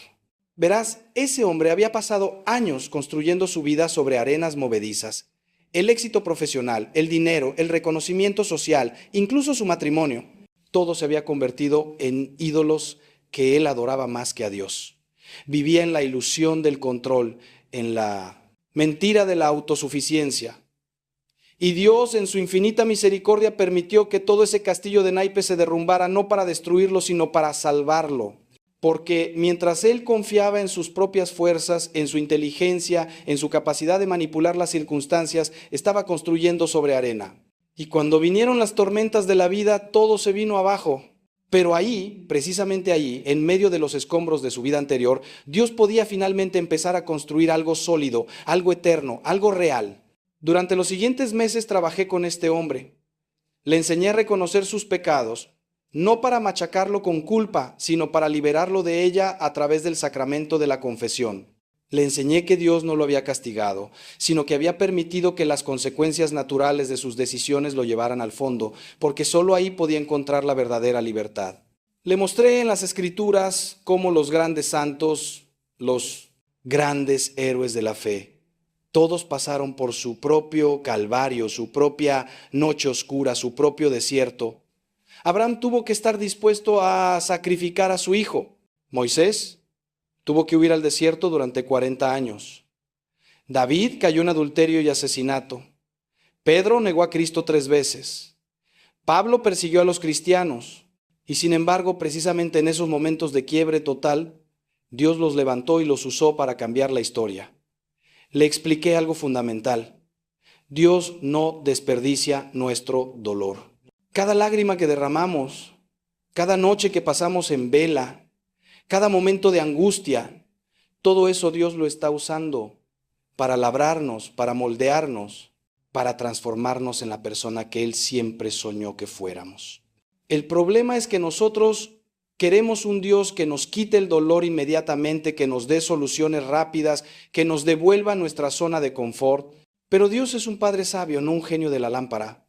Verás, ese hombre había pasado años construyendo su vida sobre arenas movedizas. El éxito profesional, el dinero, el reconocimiento social, incluso su matrimonio, todo se había convertido en ídolos que él adoraba más que a Dios. Vivía en la ilusión del control, en la mentira de la autosuficiencia. Y Dios, en su infinita misericordia, permitió que todo ese castillo de naipes se derrumbara, no para destruirlo, sino para salvarlo. Porque mientras él confiaba en sus propias fuerzas, en su inteligencia, en su capacidad de manipular las circunstancias, estaba construyendo sobre arena. Y cuando vinieron las tormentas de la vida, todo se vino abajo. Pero ahí, precisamente ahí, en medio de los escombros de su vida anterior, Dios podía finalmente empezar a construir algo sólido, algo eterno, algo real. Durante los siguientes meses trabajé con este hombre. Le enseñé a reconocer sus pecados, no para machacarlo con culpa, sino para liberarlo de ella a través del sacramento de la confesión. Le enseñé que Dios no lo había castigado, sino que había permitido que las consecuencias naturales de sus decisiones lo llevaran al fondo, porque solo ahí podía encontrar la verdadera libertad. Le mostré en las Escrituras cómo los grandes santos, los grandes héroes de la fe, todos pasaron por su propio calvario, su propia noche oscura, su propio desierto. Abraham tuvo que estar dispuesto a sacrificar a su hijo. Moisés tuvo que huir al desierto durante 40 años. David cayó en adulterio y asesinato. Pedro negó a Cristo 3 veces. Pablo persiguió a los cristianos. Y sin embargo, precisamente en esos momentos de quiebre total, Dios los levantó y los usó para cambiar la historia. Le expliqué algo fundamental. Dios no desperdicia nuestro dolor. Cada lágrima que derramamos, cada noche que pasamos en vela, cada momento de angustia, todo eso Dios lo está usando para labrarnos, para moldearnos, para transformarnos en la persona que Él siempre soñó que fuéramos. El problema es que nosotros queremos un Dios que nos quite el dolor inmediatamente, que nos dé soluciones rápidas, que nos devuelva nuestra zona de confort. Pero Dios es un Padre sabio, no un genio de la lámpara.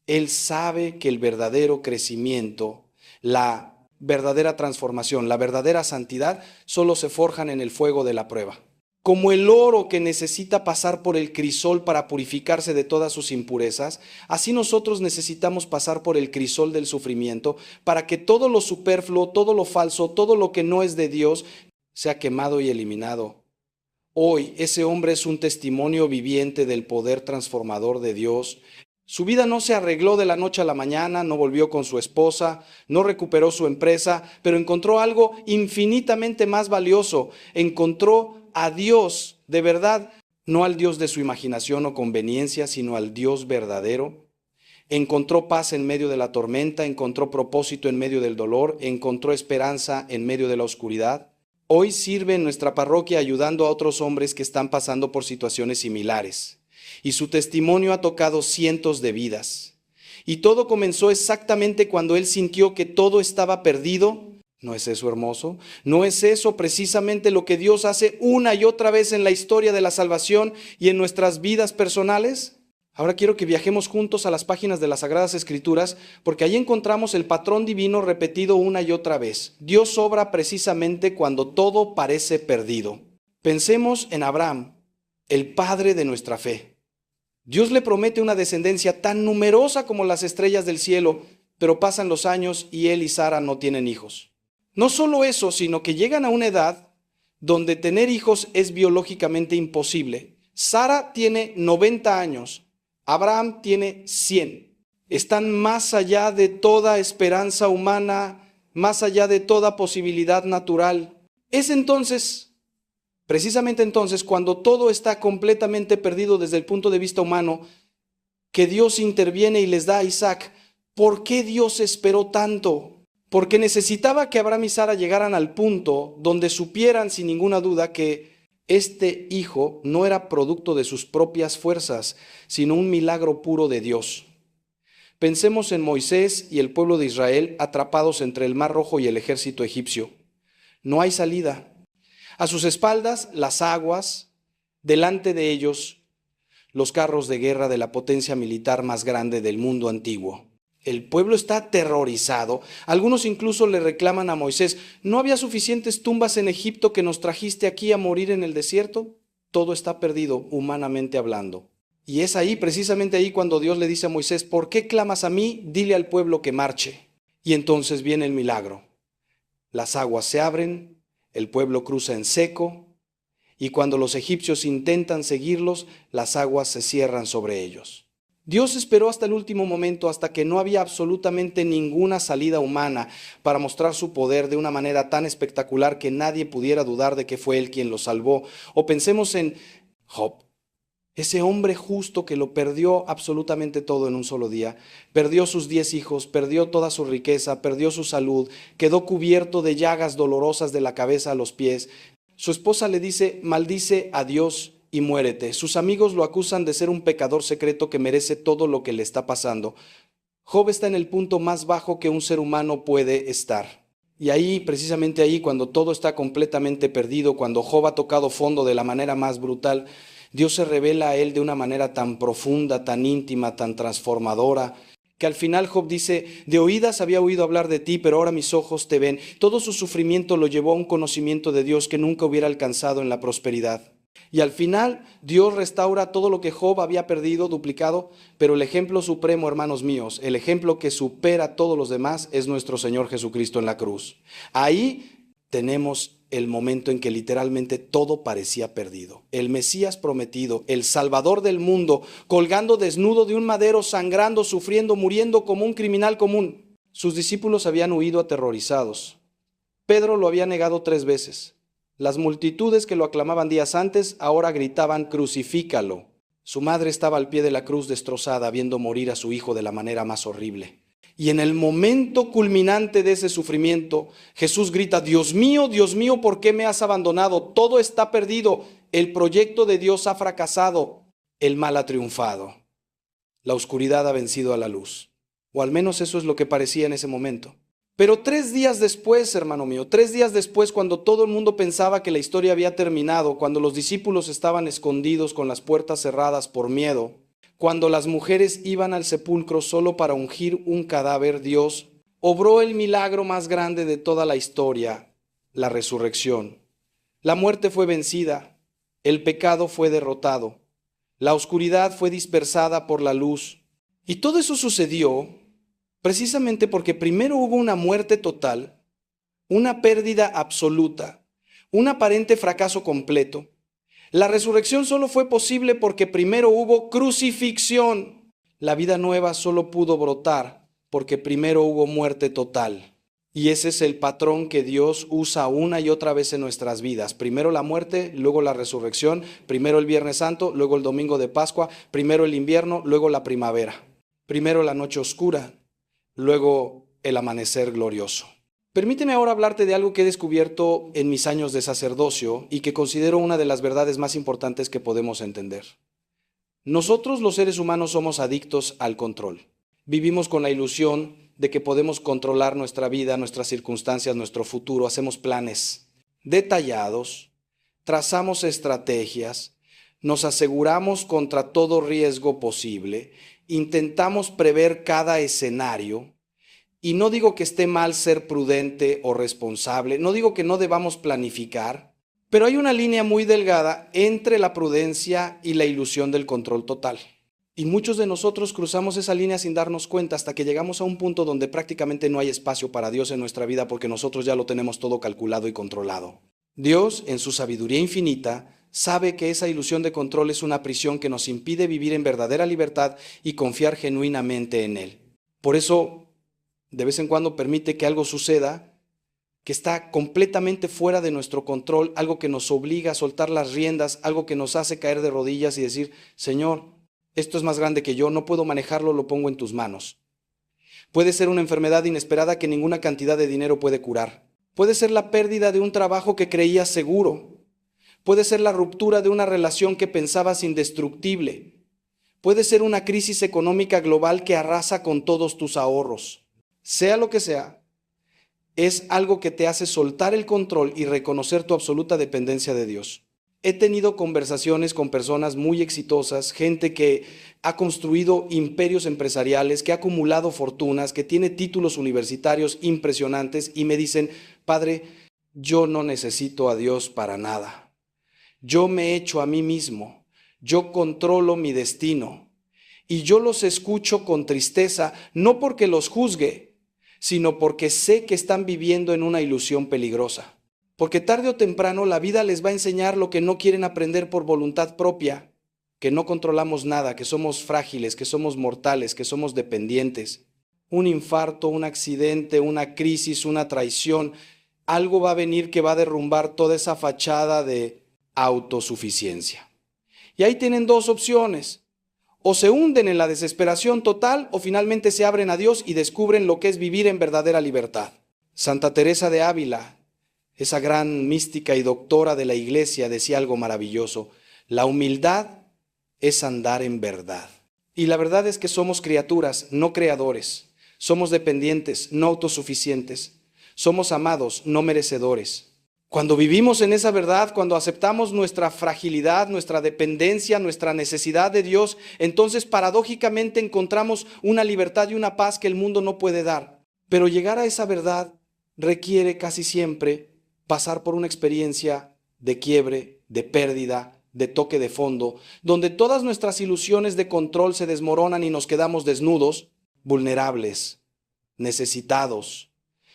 Él sabe que el verdadero crecimiento, la verdadera transformación, la verdadera santidad, solo se forjan en el fuego de la prueba. Como el oro que necesita pasar por el crisol para purificarse de todas sus impurezas, así nosotros necesitamos pasar por el crisol del sufrimiento para que todo lo superfluo, todo lo falso, todo lo que no es de Dios sea quemado y eliminado. Hoy ese hombre es un testimonio viviente del poder transformador de Dios. Su vida no se arregló de la noche a la mañana, no volvió con su esposa, no recuperó su empresa, pero encontró algo infinitamente más valioso. Encontró a Dios de verdad, no al Dios de su imaginación o conveniencia, sino al Dios verdadero. Encontró paz en medio de la tormenta, encontró propósito en medio del dolor, encontró esperanza en medio de la oscuridad. Hoy sirve en nuestra parroquia ayudando a otros hombres que están pasando por situaciones similares. Y su testimonio ha tocado cientos de vidas. Y todo comenzó exactamente cuando él sintió que todo estaba perdido. ¿No es eso hermoso? ¿No es eso precisamente lo que Dios hace una y otra vez en la historia de la salvación y en nuestras vidas personales? Ahora quiero que viajemos juntos a las páginas de las Sagradas Escrituras, porque ahí encontramos el patrón divino repetido una y otra vez. Dios obra precisamente cuando todo parece perdido. Pensemos en Abraham, el padre de nuestra fe. Dios le promete una descendencia tan numerosa como las estrellas del cielo, pero pasan los años y él y Sara no tienen hijos. No solo eso, sino que llegan a una edad donde tener hijos es biológicamente imposible. Sara tiene 90 años, Abraham tiene 100. Están más allá de toda esperanza humana, más allá de toda posibilidad natural. Es entonces, precisamente entonces, cuando todo está completamente perdido desde el punto de vista humano, que Dios interviene y les da a Isaac. ¿Por qué Dios esperó tanto? Porque necesitaba que Abraham y Sara llegaran al punto donde supieran sin ninguna duda que Este hijo no era producto de sus propias fuerzas, sino un milagro puro de Dios. Pensemos en Moisés y el pueblo de Israel atrapados entre el Mar Rojo y el ejército egipcio. No hay salida. A sus espaldas, las aguas; delante de ellos, los carros de guerra de la potencia militar más grande del mundo antiguo. El pueblo está aterrorizado. Algunos incluso le reclaman a Moisés: ¿no había suficientes tumbas en Egipto que nos trajiste aquí a morir en el desierto? Todo está perdido, humanamente hablando. Y es ahí, precisamente ahí, cuando Dios le dice a Moisés: ¿por qué clamas a mí? Dile al pueblo que marche. Y entonces viene el milagro. Las aguas se abren, el pueblo cruza en seco, y cuando los egipcios intentan seguirlos, las aguas se cierran sobre ellos. Dios esperó hasta el último momento, hasta que no había absolutamente ninguna salida humana, para mostrar su poder de una manera tan espectacular que nadie pudiera dudar de que fue Él quien lo salvó. O pensemos en Job, ese hombre justo que lo perdió absolutamente todo en un solo día. Perdió sus 10 hijos, perdió toda su riqueza, perdió su salud, quedó cubierto de llagas dolorosas de la cabeza a los pies. Su esposa le dice: maldice a Dios y muérete. Sus amigos lo acusan de ser un pecador secreto que merece todo lo que le está pasando. Job está en el punto más bajo que un ser humano puede estar. Y ahí, precisamente ahí, cuando todo está completamente perdido, cuando Job ha tocado fondo de la manera más brutal, Dios se revela a él de una manera tan profunda, tan íntima, tan transformadora, que al final Job dice: de oídas había oído hablar de ti, pero ahora mis ojos te ven. Todo su sufrimiento lo llevó a un conocimiento de Dios que nunca hubiera alcanzado en la prosperidad. Y al final Dios restaura todo lo que Job había perdido, duplicado, pero el ejemplo supremo, hermanos míos, el ejemplo que supera a todos los demás, es nuestro Señor Jesucristo en la cruz. Ahí tenemos el momento en que literalmente todo parecía perdido. El Mesías prometido, el Salvador del mundo, colgando desnudo de un madero, sangrando, sufriendo, muriendo como un criminal común. Sus discípulos habían huido aterrorizados. Pedro lo había negado 3 veces. Las multitudes que lo aclamaban días antes ahora gritaban: crucifícalo. Su madre estaba al pie de la cruz destrozada, viendo morir a su hijo de la manera más horrible. Y en el momento culminante de ese sufrimiento, Jesús grita: Dios mío, ¿por qué me has abandonado? Todo está perdido. El proyecto de Dios ha fracasado. El mal ha triunfado. La oscuridad ha vencido a la luz. O al menos eso es lo que parecía en ese momento. Pero 3 días después, hermano mío, 3 días después, cuando todo el mundo pensaba que la historia había terminado, cuando los discípulos estaban escondidos con las puertas cerradas por miedo, cuando las mujeres iban al sepulcro solo para ungir un cadáver, Dios obró el milagro más grande de toda la historia: la resurrección. La muerte fue vencida, el pecado fue derrotado, la oscuridad fue dispersada por la luz. Y todo eso sucedió precisamente porque primero hubo una muerte total, una pérdida absoluta, un aparente fracaso completo. La resurrección solo fue posible porque primero hubo crucifixión. La vida nueva solo pudo brotar porque primero hubo muerte total. Y ese es el patrón que Dios usa una y otra vez en nuestras vidas. Primero la muerte, luego la resurrección, primero el Viernes Santo, luego el domingo de Pascua, primero el invierno, luego la primavera. Primero la noche oscura, luego el amanecer glorioso. Permíteme ahora hablarte de algo que he descubierto en mis años de sacerdocio y que considero una de las verdades más importantes que podemos entender. Nosotros, los seres humanos, somos adictos al control. Vivimos con la ilusión de que podemos controlar nuestra vida, nuestras circunstancias, nuestro futuro. Hacemos planes detallados, trazamos estrategias, nos aseguramos contra todo riesgo posible, intentamos prever cada escenario. Y no digo que esté mal ser prudente o responsable, no digo que no debamos planificar, pero hay una línea muy delgada entre la prudencia y la ilusión del control total. Y muchos de nosotros cruzamos esa línea sin darnos cuenta hasta que llegamos a un punto donde prácticamente no hay espacio para Dios en nuestra vida porque nosotros ya lo tenemos todo calculado y controlado. Dios, en su sabiduría infinita, sabe que esa ilusión de control es una prisión que nos impide vivir en verdadera libertad y confiar genuinamente en Él. Por eso, de vez en cuando permite que algo suceda que está completamente fuera de nuestro control, algo que nos obliga a soltar las riendas, algo que nos hace caer de rodillas y decir: Señor, esto es más grande que yo, no puedo manejarlo, lo pongo en tus manos. Puede ser una enfermedad inesperada que ninguna cantidad de dinero puede curar. Puede ser la pérdida de un trabajo que creías seguro. Puede ser la ruptura de una relación que pensabas indestructible. Puede ser una crisis económica global que arrasa con todos tus ahorros. Sea lo que sea, es algo que te hace soltar el control y reconocer tu absoluta dependencia de Dios. He tenido conversaciones con personas muy exitosas, gente que ha construido imperios empresariales, que ha acumulado fortunas, que tiene títulos universitarios impresionantes y me dicen, Padre, yo no necesito a Dios para nada. Yo me echo a mí mismo, yo controlo mi destino y yo los escucho con tristeza, no porque los juzgue, sino porque sé que están viviendo en una ilusión peligrosa. Porque tarde o temprano la vida les va a enseñar lo que no quieren aprender por voluntad propia, que no controlamos nada, que somos frágiles, que somos mortales, que somos dependientes. Un infarto, un accidente, una crisis, una traición, algo va a venir que va a derrumbar toda esa fachada de autosuficiencia. Y ahí tienen dos opciones. O se hunden en la desesperación total o finalmente se abren a Dios y descubren lo que es vivir en verdadera libertad. Santa Teresa de Ávila, esa gran mística y doctora de la Iglesia, decía algo maravilloso: la humildad es andar en verdad. Y la verdad es que somos criaturas, no creadores. Somos dependientes, no autosuficientes. Somos amados, no merecedores. Cuando vivimos en esa verdad, cuando aceptamos nuestra fragilidad, nuestra dependencia, nuestra necesidad de Dios, entonces paradójicamente encontramos una libertad y una paz que el mundo no puede dar. Pero llegar a esa verdad requiere casi siempre pasar por una experiencia de quiebre, de pérdida, de toque de fondo, donde todas nuestras ilusiones de control se desmoronan y nos quedamos desnudos, vulnerables, necesitados.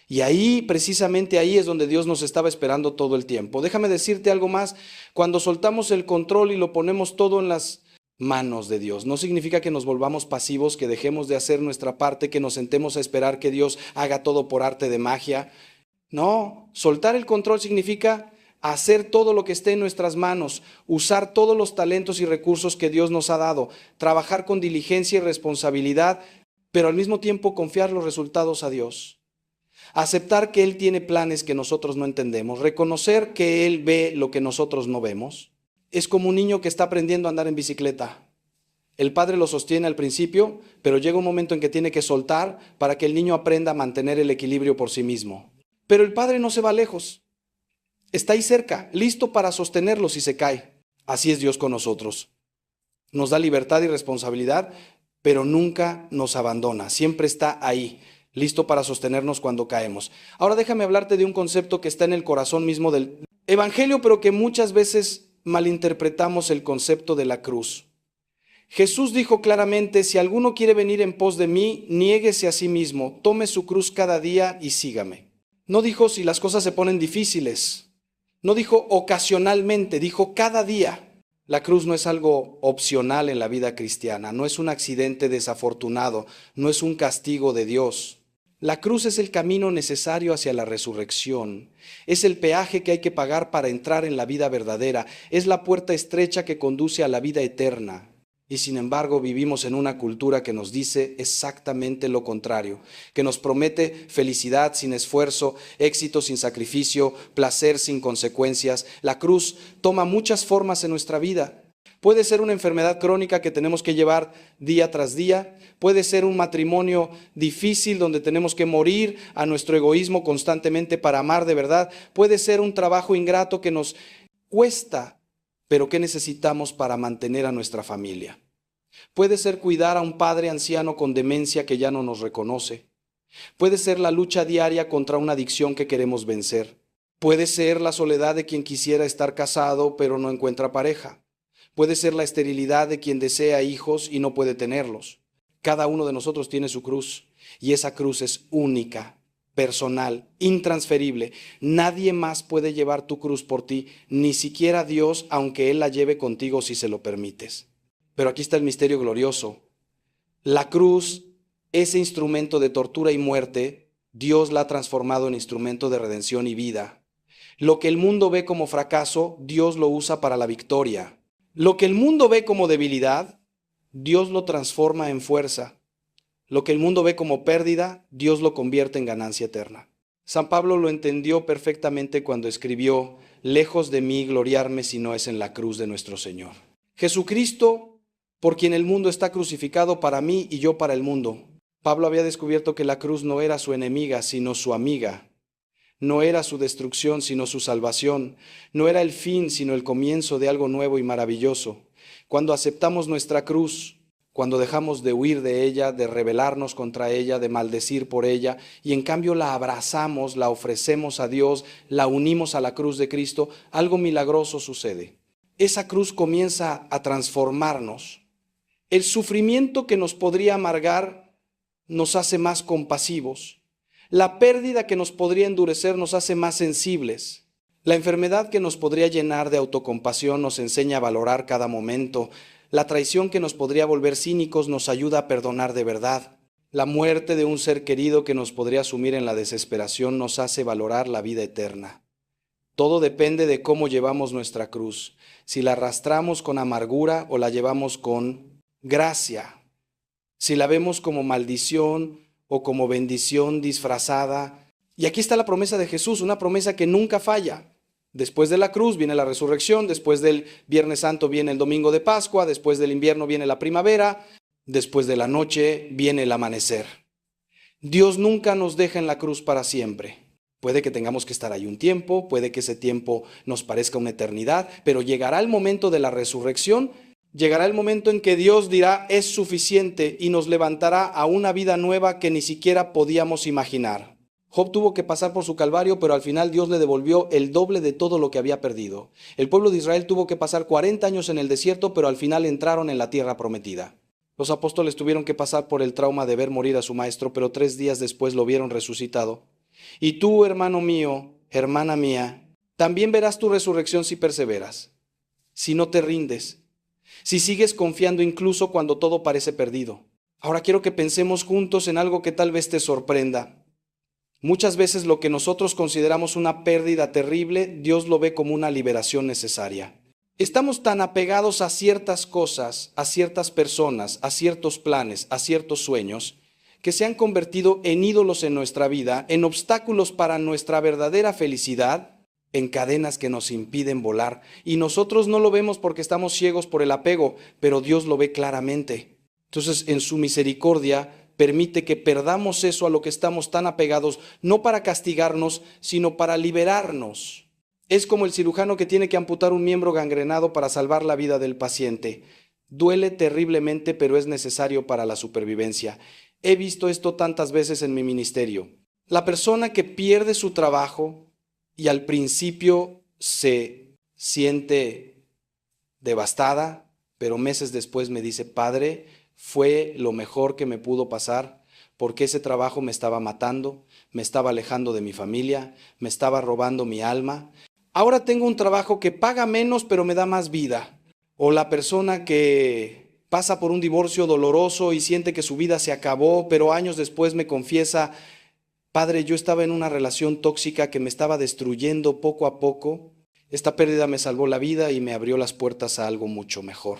Y ahí, precisamente ahí es donde Dios nos estaba esperando todo el tiempo. Déjame decirte algo más: cuando soltamos el control y lo ponemos todo en las manos de Dios, no significa que nos volvamos pasivos, que dejemos de hacer nuestra parte, que nos sentemos a esperar que Dios haga todo por arte de magia. No, soltar el control significa hacer todo lo que esté en nuestras manos, usar todos los talentos y recursos que Dios nos ha dado, trabajar con diligencia y responsabilidad, pero al mismo tiempo confiar los resultados a Dios. Aceptar que Él tiene planes que nosotros no entendemos, reconocer que Él ve lo que nosotros no vemos. Es como un niño que está aprendiendo a andar en bicicleta. El padre lo sostiene al principio, pero llega un momento en que tiene que soltar para que el niño aprenda a mantener el equilibrio por sí mismo. Pero el padre no se va lejos. Está ahí cerca, listo para sostenerlo si se cae. Así es Dios con nosotros. Nos da libertad y responsabilidad, pero nunca nos abandona. Siempre está ahí, listo para sostenernos cuando caemos. Ahora déjame hablarte de un concepto que está en el corazón mismo del Evangelio, pero que muchas veces malinterpretamos: el concepto de la cruz. Jesús dijo claramente: si alguno quiere venir en pos de mí, niéguese a sí mismo, tome su cruz cada día y sígame. No dijo si las cosas se ponen difíciles, no dijo ocasionalmente, dijo cada día. La cruz no es algo opcional en la vida cristiana, no es un accidente desafortunado, no es un castigo de Dios. La cruz es el camino necesario hacia la resurrección, es el peaje que hay que pagar para entrar en la vida verdadera, es la puerta estrecha que conduce a la vida eterna. Y sin embargo vivimos en una cultura que nos dice exactamente lo contrario, que nos promete felicidad sin esfuerzo, éxito sin sacrificio, placer sin consecuencias. La cruz toma muchas formas en nuestra vida. Puede ser una enfermedad crónica que tenemos que llevar día tras día. Puede ser un matrimonio difícil donde tenemos que morir a nuestro egoísmo constantemente para amar de verdad. Puede ser un trabajo ingrato que nos cuesta, pero que necesitamos para mantener a nuestra familia. Puede ser cuidar a un padre anciano con demencia que ya no nos reconoce. Puede ser la lucha diaria contra una adicción que queremos vencer. Puede ser la soledad de quien quisiera estar casado pero no encuentra pareja. Puede ser la esterilidad de quien desea hijos y no puede tenerlos. Cada uno de nosotros tiene su cruz y esa cruz es única, personal, intransferible. Nadie más puede llevar tu cruz por ti, ni siquiera Dios, aunque Él la lleve contigo si se lo permites. Pero aquí está el misterio glorioso. La cruz, ese instrumento de tortura y muerte, Dios la ha transformado en instrumento de redención y vida. Lo que el mundo ve como fracaso, Dios lo usa para la victoria. Lo que el mundo ve como debilidad, Dios lo transforma en fuerza. Lo que el mundo ve como pérdida, Dios lo convierte en ganancia eterna. San Pablo lo entendió perfectamente cuando escribió: lejos de mí gloriarme si no es en la cruz de nuestro Señor. Jesucristo, por quien el mundo está crucificado para mí y yo para el mundo. Pablo había descubierto que la cruz no era su enemiga, sino su amiga. No era su destrucción, sino su salvación. No era el fin, sino el comienzo de algo nuevo y maravilloso. Cuando aceptamos nuestra cruz, cuando dejamos de huir de ella, de rebelarnos contra ella, de maldecir por ella, y en cambio la abrazamos, la ofrecemos a Dios, la unimos a la cruz de Cristo, algo milagroso sucede. Esa cruz comienza a transformarnos. El sufrimiento que nos podría amargar nos hace más compasivos. La pérdida que nos podría endurecer nos hace más sensibles. La enfermedad que nos podría llenar de autocompasión nos enseña a valorar cada momento. La traición que nos podría volver cínicos nos ayuda a perdonar de verdad. La muerte de un ser querido que nos podría sumir en la desesperación nos hace valorar la vida eterna. Todo depende de cómo llevamos nuestra cruz, si la arrastramos con amargura o la llevamos con gracia, si la vemos como maldición o como bendición disfrazada. Y aquí está la promesa de Jesús, una promesa que nunca falla. Después de la cruz viene la resurrección, después del Viernes Santo viene el domingo de Pascua, después del invierno viene la primavera, después de la noche viene el amanecer. Dios nunca nos deja en la cruz para siempre. Puede que tengamos que estar ahí un tiempo, puede que ese tiempo nos parezca una eternidad, pero llegará el momento de la resurrección, llegará el momento en que Dios dirá es suficiente y nos levantará a una vida nueva que ni siquiera podíamos imaginar. Job tuvo que pasar por su calvario, pero al final Dios le devolvió el doble de todo lo que había perdido. El pueblo de Israel tuvo que pasar 40 años en el desierto, pero al final entraron en la tierra prometida. Los apóstoles tuvieron que pasar por el trauma de ver morir a su maestro, pero 3 días después lo vieron resucitado. Y tú, hermano mío, hermana mía, también verás tu resurrección si perseveras, si no te rindes, si sigues confiando incluso cuando todo parece perdido. Ahora quiero que pensemos juntos en algo que tal vez te sorprenda. Muchas veces lo que nosotros consideramos una pérdida terrible, Dios lo ve como una liberación necesaria. Estamos tan apegados a ciertas cosas, a ciertas personas, a ciertos planes, a ciertos sueños, que se han convertido en ídolos en nuestra vida, en obstáculos para nuestra verdadera felicidad, en cadenas que nos impiden volar. Y nosotros no lo vemos porque estamos ciegos por el apego, pero Dios lo ve claramente. Entonces, en su misericordia, permite que perdamos eso a lo que estamos tan apegados, no para castigarnos, sino para liberarnos. Es como el cirujano que tiene que amputar un miembro gangrenado para salvar la vida del paciente. Duele terriblemente, pero es necesario para la supervivencia. He visto esto tantas veces en mi ministerio. La persona que pierde su trabajo y al principio se siente devastada, pero meses después me dice, Padre, fue lo mejor que me pudo pasar, porque ese trabajo me estaba matando, me estaba alejando de mi familia, me estaba robando mi alma. Ahora tengo un trabajo que paga menos, pero me da más vida. O la persona que pasa por un divorcio doloroso y siente que su vida se acabó, pero años después me confiesa, Padre, yo estaba en una relación tóxica que me estaba destruyendo poco a poco. Esta pérdida me salvó la vida y me abrió las puertas a algo mucho mejor.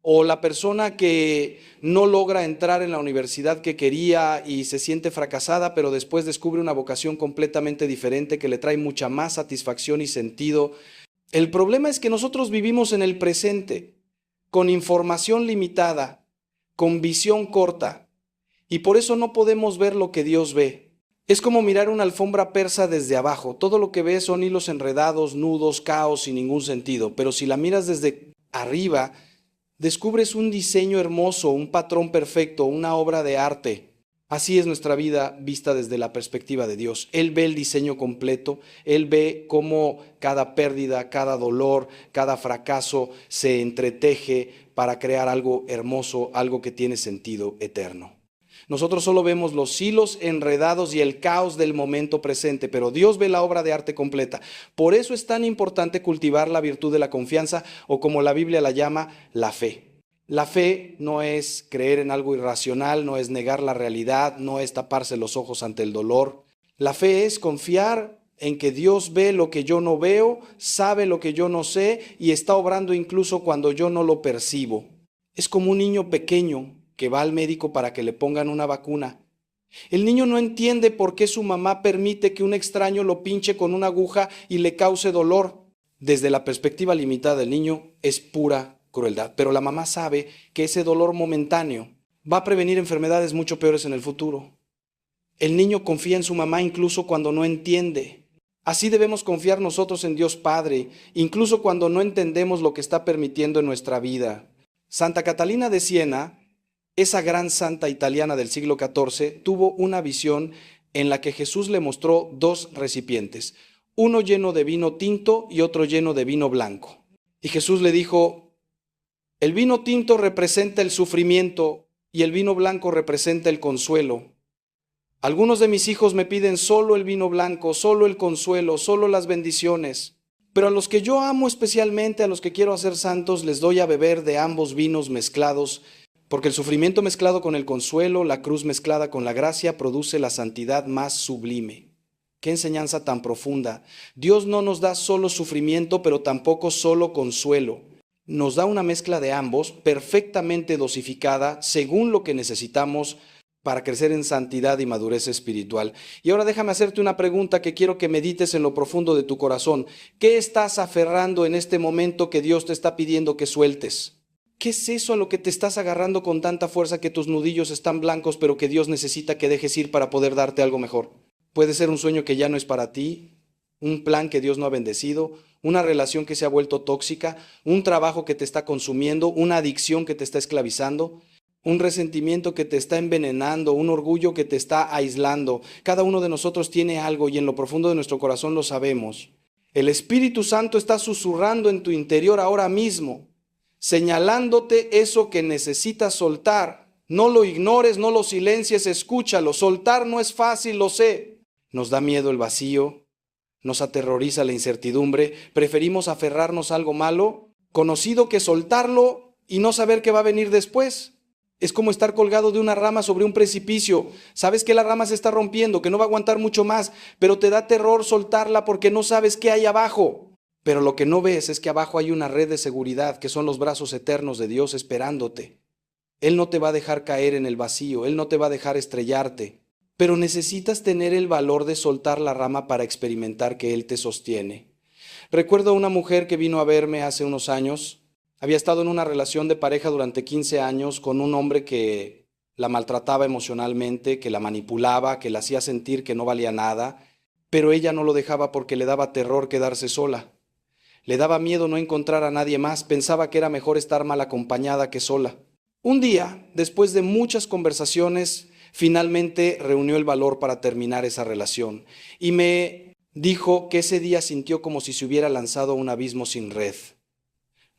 O la persona que no logra entrar en la universidad que quería y se siente fracasada, pero después descubre una vocación completamente diferente que le trae mucha más satisfacción y sentido. El problema es que nosotros vivimos en el presente, con información limitada, con visión corta, y por eso no podemos ver lo que Dios ve. Es como mirar una alfombra persa desde abajo. Todo lo que ves son hilos enredados, nudos, caos sin ningún sentido, pero si la miras desde arriba, descubres un diseño hermoso, un patrón perfecto, una obra de arte. Así es nuestra vida vista desde la perspectiva de Dios. Él ve el diseño completo, Él ve cómo cada pérdida, cada dolor, cada fracaso se entreteje para crear algo hermoso, algo que tiene sentido eterno. Nosotros solo vemos los hilos enredados y el caos del momento presente, pero Dios ve la obra de arte completa. Por eso es tan importante cultivar la virtud de la confianza, o como la Biblia la llama, la fe. La fe no es creer en algo irracional, no es negar la realidad, no es taparse los ojos ante el dolor. La fe es confiar en que Dios ve lo que yo no veo, sabe lo que yo no sé y está obrando incluso cuando yo no lo percibo. Es como un niño pequeño que va al médico para que le pongan una vacuna. El niño no entiende por qué su mamá permite que un extraño lo pinche con una aguja y le cause dolor. Desde la perspectiva limitada del niño es pura crueldad, pero la mamá sabe que ese dolor momentáneo va a prevenir enfermedades mucho peores en el futuro. El niño confía en su mamá incluso cuando no entiende. Así debemos confiar nosotros en Dios Padre, incluso cuando no entendemos lo que está permitiendo en nuestra vida. Santa Catalina de Siena, esa gran santa italiana del siglo XIV, tuvo una visión en la que Jesús le mostró dos recipientes, uno lleno de vino tinto y otro lleno de vino blanco. Y Jesús le dijo, el vino tinto representa el sufrimiento y el vino blanco representa el consuelo. Algunos de mis hijos me piden solo el vino blanco, solo el consuelo, solo las bendiciones. Pero a los que yo amo especialmente, a los que quiero hacer santos, les doy a beber de ambos vinos mezclados, porque el sufrimiento mezclado con el consuelo, la cruz mezclada con la gracia, produce la santidad más sublime. Qué enseñanza tan profunda. Dios no nos da solo sufrimiento, pero tampoco solo consuelo. Nos da una mezcla de ambos, perfectamente dosificada, según lo que necesitamos para crecer en santidad y madurez espiritual. Y ahora déjame hacerte una pregunta que quiero que medites en lo profundo de tu corazón. ¿Qué estás aferrando en este momento que Dios te está pidiendo que sueltes? ¿Qué es eso a lo que te estás agarrando con tanta fuerza que tus nudillos están blancos, pero que Dios necesita que dejes ir para poder darte algo mejor? Puede ser un sueño que ya no es para ti, un plan que Dios no ha bendecido, una relación que se ha vuelto tóxica, un trabajo que te está consumiendo, una adicción que te está esclavizando, un resentimiento que te está envenenando, un orgullo que te está aislando. Cada uno de nosotros tiene algo y en lo profundo de nuestro corazón lo sabemos. El Espíritu Santo está susurrando en tu interior ahora mismo, señalándote eso que necesitas soltar. No lo ignores, no lo silencies, escúchalo. Soltar no es fácil, lo sé. Nos da miedo el vacío, nos aterroriza la incertidumbre. Preferimos aferrarnos a algo malo, conocido, que soltarlo y no saber qué va a venir después. Es como estar colgado de una rama sobre un precipicio. Sabes que la rama se está rompiendo, que no va a aguantar mucho más, pero te da terror soltarla porque no sabes qué hay abajo. Pero lo que no ves es que abajo hay una red de seguridad, que son los brazos eternos de Dios esperándote. Él no te va a dejar caer en el vacío, Él no te va a dejar estrellarte. Pero necesitas tener el valor de soltar la rama para experimentar que Él te sostiene. Recuerdo a una mujer que vino a verme hace unos años. Había estado en una relación de pareja durante 15 años con un hombre que la maltrataba emocionalmente, que la manipulaba, que la hacía sentir que no valía nada, pero ella no lo dejaba porque le daba terror quedarse sola. Le daba miedo no encontrar a nadie más, pensaba que era mejor estar mal acompañada que sola. Un día, después de muchas conversaciones, finalmente reunió el valor para terminar esa relación y me dijo que ese día sintió como si se hubiera lanzado a un abismo sin red.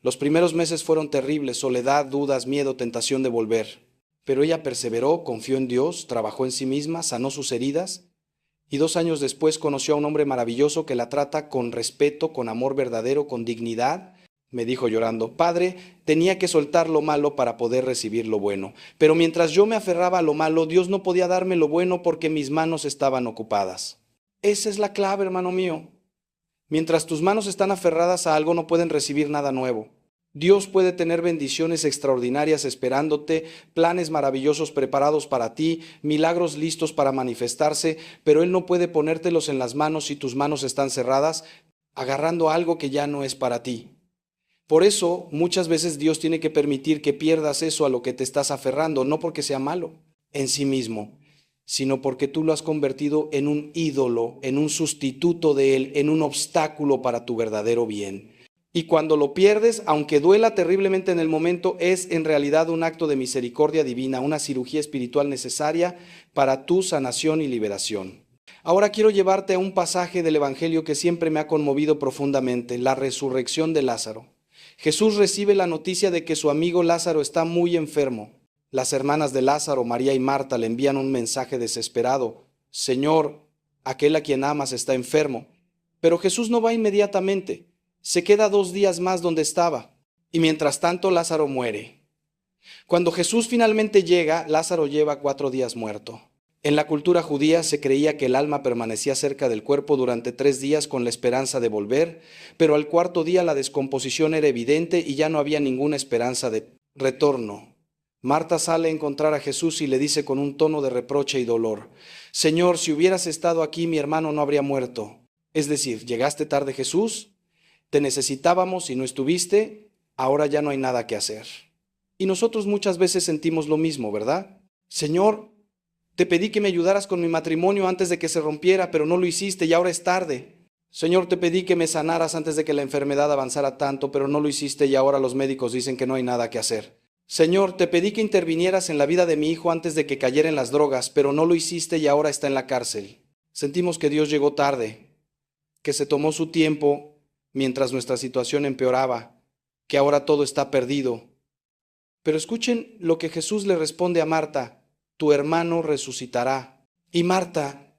Los primeros meses fueron terribles, soledad, dudas, miedo, tentación de volver. Pero ella perseveró, confió en Dios, trabajó en sí misma, sanó sus heridas y 2 años después conoció a un hombre maravilloso que la trata con respeto, con amor verdadero, con dignidad. Me dijo llorando, Padre, tenía que soltar lo malo para poder recibir lo bueno. Pero mientras yo me aferraba a lo malo, Dios no podía darme lo bueno porque mis manos estaban ocupadas. Esa es la clave, hermano mío. Mientras tus manos están aferradas a algo, no pueden recibir nada nuevo. Dios puede tener bendiciones extraordinarias esperándote, planes maravillosos preparados para ti, milagros listos para manifestarse, pero Él no puede ponértelos en las manos si tus manos están cerradas, agarrando algo que ya no es para ti. Por eso, muchas veces Dios tiene que permitir que pierdas eso a lo que te estás aferrando, no porque sea malo en sí mismo, sino porque tú lo has convertido en un ídolo, en un sustituto de Él, en un obstáculo para tu verdadero bien. Y cuando lo pierdes, aunque duela terriblemente en el momento, es en realidad un acto de misericordia divina, una cirugía espiritual necesaria para tu sanación y liberación. Ahora quiero llevarte a un pasaje del Evangelio que siempre me ha conmovido profundamente, la resurrección de Lázaro. Jesús recibe la noticia de que su amigo Lázaro está muy enfermo. Las hermanas de Lázaro, María y Marta, le envían un mensaje desesperado. Señor, aquel a quien amas está enfermo. Pero Jesús no va inmediatamente. Se queda 2 días más donde estaba. Y mientras tanto Lázaro muere. Cuando Jesús finalmente llega, Lázaro lleva 4 días muerto. En la cultura judía se creía que el alma permanecía cerca del cuerpo durante 3 días con la esperanza de volver, pero al 4.º día la descomposición era evidente y ya no había ninguna esperanza de retorno. Marta sale a encontrar a Jesús y le dice con un tono de reproche y dolor, Señor, si hubieras estado aquí, mi hermano no habría muerto. Es decir, ¿llegaste tarde, Jesús? Te necesitábamos y no estuviste, ahora ya no hay nada que hacer. Y nosotros muchas veces sentimos lo mismo, ¿verdad? Señor, te pedí que me ayudaras con mi matrimonio antes de que se rompiera, pero no lo hiciste y ahora es tarde. Señor, te pedí que me sanaras antes de que la enfermedad avanzara tanto, pero no lo hiciste y ahora los médicos dicen que no hay nada que hacer. Señor, te pedí que intervinieras en la vida de mi hijo antes de que cayera en las drogas, pero no lo hiciste y ahora está en la cárcel. Sentimos que Dios llegó tarde, que se tomó su tiempo mientras nuestra situación empeoraba, que ahora todo está perdido. Pero escuchen lo que Jesús le responde a Marta: tu hermano resucitará. Y Marta,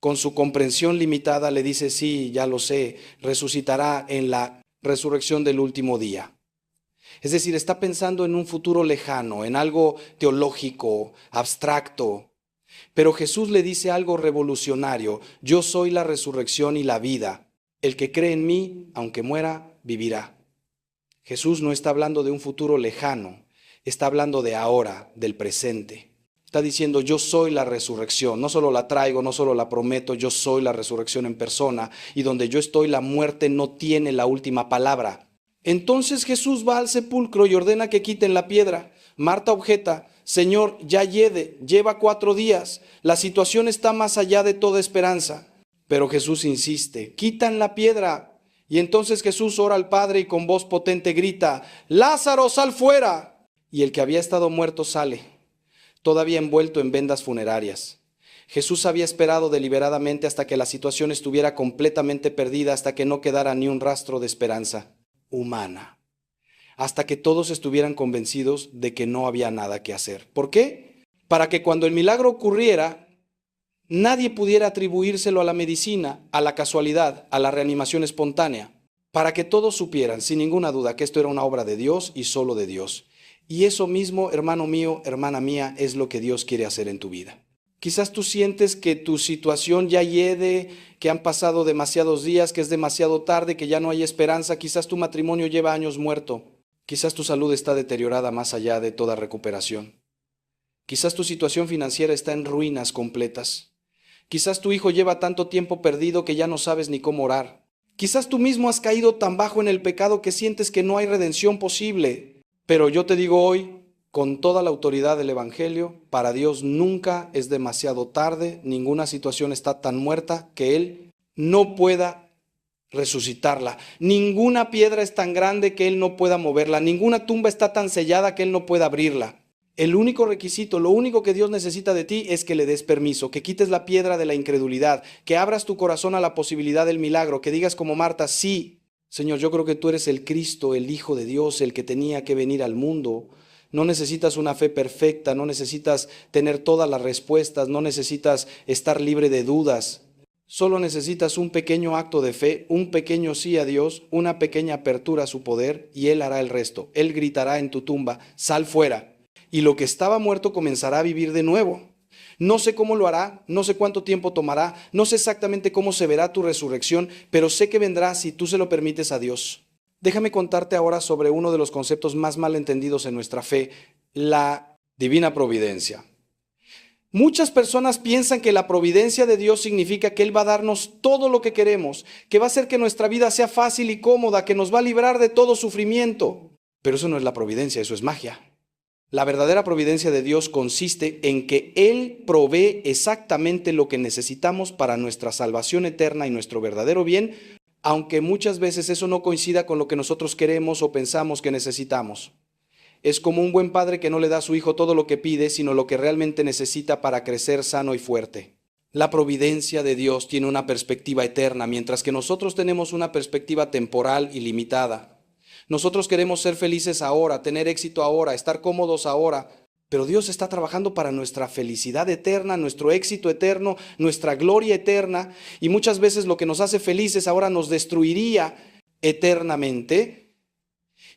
con su comprensión limitada, le dice: sí, ya lo sé, resucitará en la resurrección del último día. Es decir, está pensando en un futuro lejano, en algo teológico, abstracto. Pero Jesús le dice algo revolucionario: yo soy la resurrección y la vida. El que cree en mí, aunque muera, vivirá. Jesús no está hablando de un futuro lejano, está hablando de ahora, del presente. Está diciendo: yo soy la resurrección, no solo la traigo, no solo la prometo, yo soy la resurrección en persona, y donde yo estoy la muerte no tiene la última palabra. Entonces Jesús va al sepulcro y ordena que quiten la piedra. Marta objeta: Señor, ya lleva 4 días, la situación está más allá de toda esperanza. Pero Jesús insiste: quitan la piedra. Y entonces Jesús ora al Padre y con voz potente grita: Lázaro, sal fuera. Y el que había estado muerto sale, todavía envuelto en vendas funerarias. Jesús había esperado deliberadamente hasta que la situación estuviera completamente perdida, hasta que no quedara ni un rastro de esperanza humana, hasta que todos estuvieran convencidos de que no había nada que hacer. ¿Por qué? Para que cuando el milagro ocurriera, nadie pudiera atribuírselo a la medicina, a la casualidad, a la reanimación espontánea, para que todos supieran sin ninguna duda que esto era una obra de Dios y solo de Dios. Y eso mismo, hermano mío, hermana mía, es lo que Dios quiere hacer en tu vida. Quizás tú sientes que tu situación ya hiede, que han pasado demasiados días, que es demasiado tarde, que ya no hay esperanza. Quizás tu matrimonio lleva años muerto. Quizás tu salud está deteriorada más allá de toda recuperación. Quizás tu situación financiera está en ruinas completas. Quizás tu hijo lleva tanto tiempo perdido que ya no sabes ni cómo orar. Quizás tú mismo has caído tan bajo en el pecado que sientes que no hay redención posible. Pero yo te digo hoy, con toda la autoridad del Evangelio, para Dios nunca es demasiado tarde, ninguna situación está tan muerta que Él no pueda resucitarla. Ninguna piedra es tan grande que Él no pueda moverla, ninguna tumba está tan sellada que Él no pueda abrirla. El único requisito, lo único que Dios necesita de ti es que le des permiso, que quites la piedra de la incredulidad, que abras tu corazón a la posibilidad del milagro, que digas como Marta: sí, Señor, yo creo que tú eres el Cristo, el Hijo de Dios, el que tenía que venir al mundo. No necesitas una fe perfecta, no necesitas tener todas las respuestas, no necesitas estar libre de dudas. Solo necesitas un pequeño acto de fe, un pequeño sí a Dios, una pequeña apertura a su poder, y Él hará el resto. Él gritará en tu tumba: sal fuera. Y lo que estaba muerto comenzará a vivir de nuevo. No sé cómo lo hará, no sé cuánto tiempo tomará, no sé exactamente cómo se verá tu resurrección, pero sé que vendrá si tú se lo permites a Dios. Déjame contarte ahora sobre uno de los conceptos más mal entendidos en nuestra fe: la divina providencia. Muchas personas piensan que la providencia de Dios significa que Él va a darnos todo lo que queremos, que va a hacer que nuestra vida sea fácil y cómoda, que nos va a librar de todo sufrimiento. Pero eso no es la providencia, eso es magia. La verdadera providencia de Dios consiste en que Él provee exactamente lo que necesitamos para nuestra salvación eterna y nuestro verdadero bien, aunque muchas veces eso no coincida con lo que nosotros queremos o pensamos que necesitamos. Es como un buen padre que no le da a su hijo todo lo que pide, sino lo que realmente necesita para crecer sano y fuerte. La providencia de Dios tiene una perspectiva eterna, mientras que nosotros tenemos una perspectiva temporal y limitada. Nosotros queremos ser felices ahora, tener éxito ahora, estar cómodos ahora, pero Dios está trabajando para nuestra felicidad eterna, nuestro éxito eterno, nuestra gloria eterna, y muchas veces lo que nos hace felices ahora nos destruiría eternamente.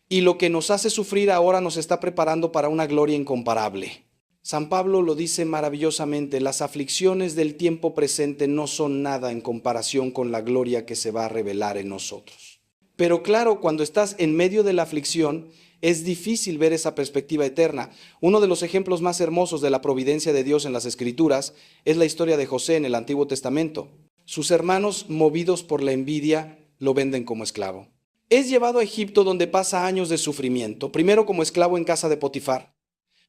Y lo que nos hace sufrir ahora nos está preparando para una gloria incomparable. San Pablo lo dice maravillosamente: las aflicciones del tiempo presente no son nada en comparación con la gloria que se va a revelar en nosotros. Pero claro, cuando estás en medio de la aflicción, es difícil ver esa perspectiva eterna. Uno de los ejemplos más hermosos de la providencia de Dios en las Escrituras es la historia de José en el Antiguo Testamento. Sus hermanos, movidos por la envidia, lo venden como esclavo. Es llevado a Egipto, donde pasa años de sufrimiento, primero como esclavo en casa de Potifar,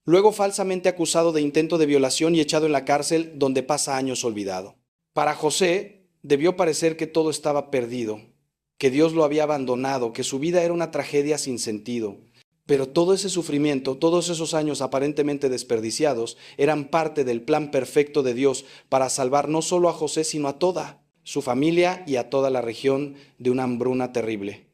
luego falsamente acusado de intento de violación y echado en la cárcel, donde pasa años olvidado. Para José debió parecer que todo estaba perdido, que Dios lo había abandonado, que su vida era una tragedia sin sentido. Pero todo ese sufrimiento, todos esos años aparentemente desperdiciados, eran parte del plan perfecto de Dios para salvar no solo a José, sino a toda su familia y a toda la región de una hambruna terrible.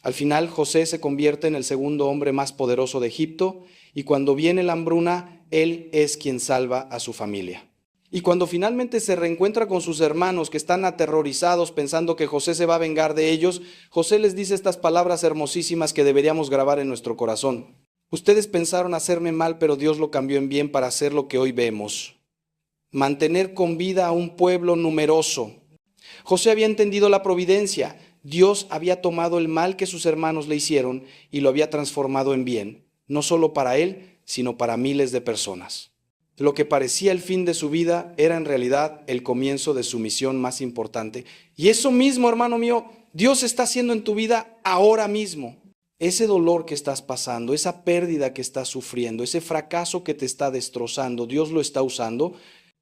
Al final, José se convierte en el segundo hombre más poderoso de Egipto, y cuando viene la hambruna, él es quien salva a su familia. Y cuando finalmente se reencuentra con sus hermanos que están aterrorizados pensando que José se va a vengar de ellos, José les dice estas palabras hermosísimas que deberíamos grabar en nuestro corazón. Ustedes pensaron hacerme mal, pero Dios lo cambió en bien para hacer lo que hoy vemos: mantener con vida a un pueblo numeroso. José había entendido la providencia. Dios había tomado el mal que sus hermanos le hicieron y lo había transformado en bien, no solo para él, sino para miles de personas. Lo que parecía el fin de su vida era en realidad el comienzo de su misión más importante. Y eso mismo, hermano mío, Dios está haciendo en tu vida ahora mismo. Ese dolor que estás pasando, esa pérdida que estás sufriendo, ese fracaso que te está destrozando, Dios lo está usando,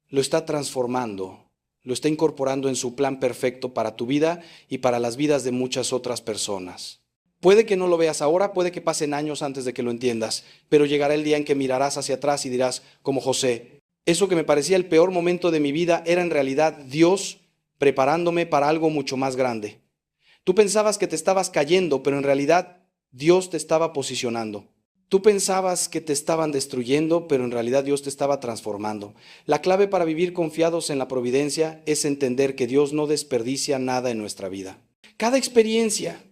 lo está transformando, lo está incorporando en su plan perfecto para tu vida y para las vidas de muchas otras personas. Puede que no lo veas ahora, puede que pasen años antes de que lo entiendas, pero llegará el día en que mirarás hacia atrás y dirás, como José, eso que me parecía el peor momento de mi vida era en realidad Dios preparándome para algo mucho más grande. Tú pensabas que te estabas cayendo, pero en realidad Dios te estaba posicionando. Tú pensabas que te estaban destruyendo, pero en realidad Dios te estaba transformando. La clave para vivir confiados en la providencia es entender que Dios no desperdicia nada en nuestra vida. Cada experiencia,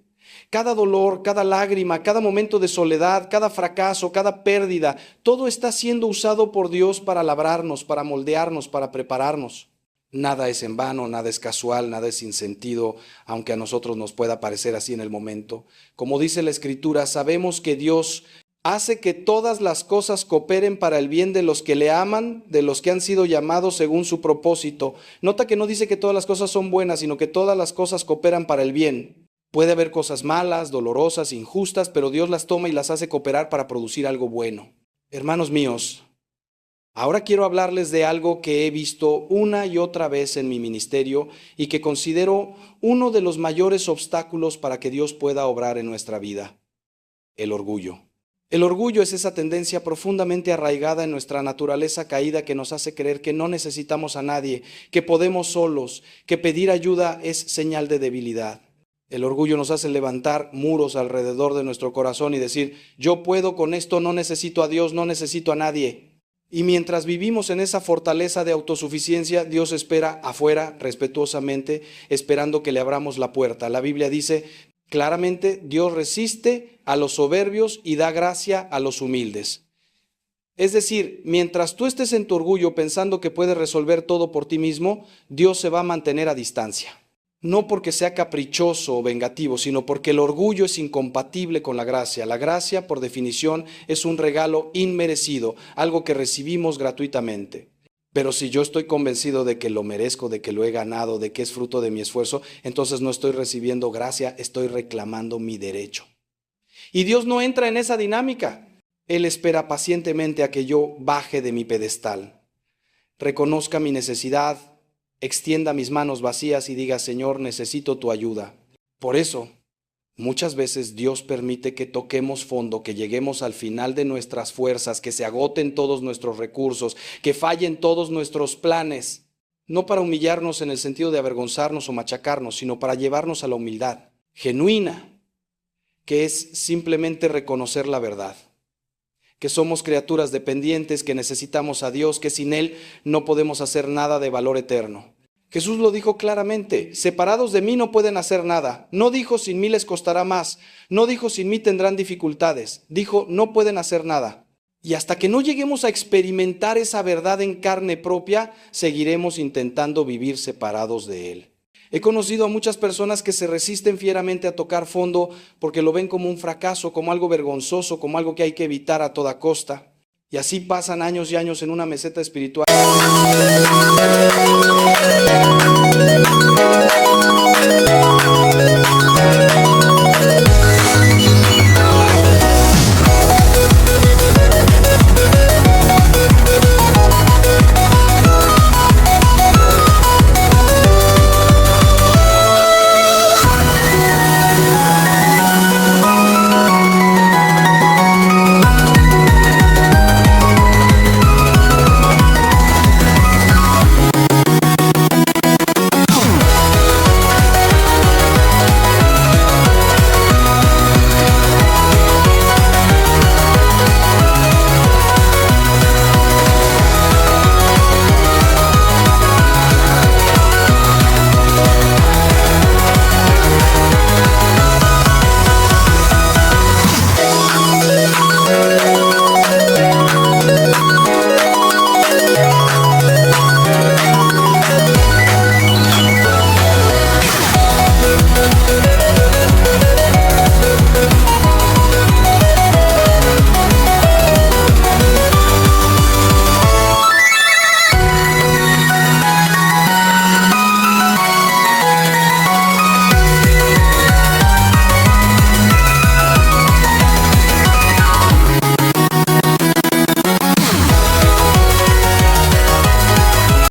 cada dolor, cada lágrima, cada momento de soledad, cada fracaso, cada pérdida, todo está siendo usado por Dios para labrarnos, para moldearnos, para prepararnos. Nada es en vano, nada es casual, nada es sin sentido, aunque a nosotros nos pueda parecer así en el momento. Como dice la Escritura, sabemos que Dios hace que todas las cosas cooperen para el bien de los que le aman, de los que han sido llamados según su propósito. Nota que no dice que todas las cosas son buenas, sino que todas las cosas cooperan para el bien. Puede haber cosas malas, dolorosas, injustas, pero Dios las toma y las hace cooperar para producir algo bueno. Hermanos míos, ahora quiero hablarles de algo que he visto una y otra vez en mi ministerio y que considero uno de los mayores obstáculos para que Dios pueda obrar en nuestra vida: el orgullo. El orgullo es esa tendencia profundamente arraigada en nuestra naturaleza caída que nos hace creer que no necesitamos a nadie, que podemos solos, que pedir ayuda es señal de debilidad. El orgullo nos hace levantar muros alrededor de nuestro corazón y decir, yo puedo con esto, no necesito a Dios, no necesito a nadie. Y mientras vivimos en esa fortaleza de autosuficiencia, Dios espera afuera, respetuosamente, esperando que le abramos la puerta. La Biblia dice claramente, Dios resiste a los soberbios y da gracia a los humildes. Es decir, mientras tú estés en tu orgullo pensando que puedes resolver todo por ti mismo, Dios se va a mantener a distancia. No porque sea caprichoso o vengativo, sino porque el orgullo es incompatible con la gracia. La gracia, por definición, es un regalo inmerecido, algo que recibimos gratuitamente. Pero si yo estoy convencido de que lo merezco, de que lo he ganado, de que es fruto de mi esfuerzo, entonces no estoy recibiendo gracia, estoy reclamando mi derecho. Y Dios no entra en esa dinámica. Él espera pacientemente a que yo baje de mi pedestal, reconozca mi necesidad, extienda mis manos vacías y diga, Señor, necesito tu ayuda. Por eso, muchas veces Dios permite que toquemos fondo, que lleguemos al final de nuestras fuerzas, que se agoten todos nuestros recursos, que fallen todos nuestros planes, no para humillarnos en el sentido de avergonzarnos o machacarnos, sino para llevarnos a la humildad genuina, que es simplemente reconocer la verdad, que somos criaturas dependientes, que necesitamos a Dios, que sin Él no podemos hacer nada de valor eterno. Jesús lo dijo claramente, separados de mí no pueden hacer nada. No dijo sin mí les costará más, no dijo sin mí tendrán dificultades, dijo no pueden hacer nada. Y hasta que no lleguemos a experimentar esa verdad en carne propia, seguiremos intentando vivir separados de Él. He conocido a muchas personas que se resisten fieramente a tocar fondo porque lo ven como un fracaso, como algo vergonzoso, como algo que hay que evitar a toda costa. Y así pasan años y años en una meseta espiritual.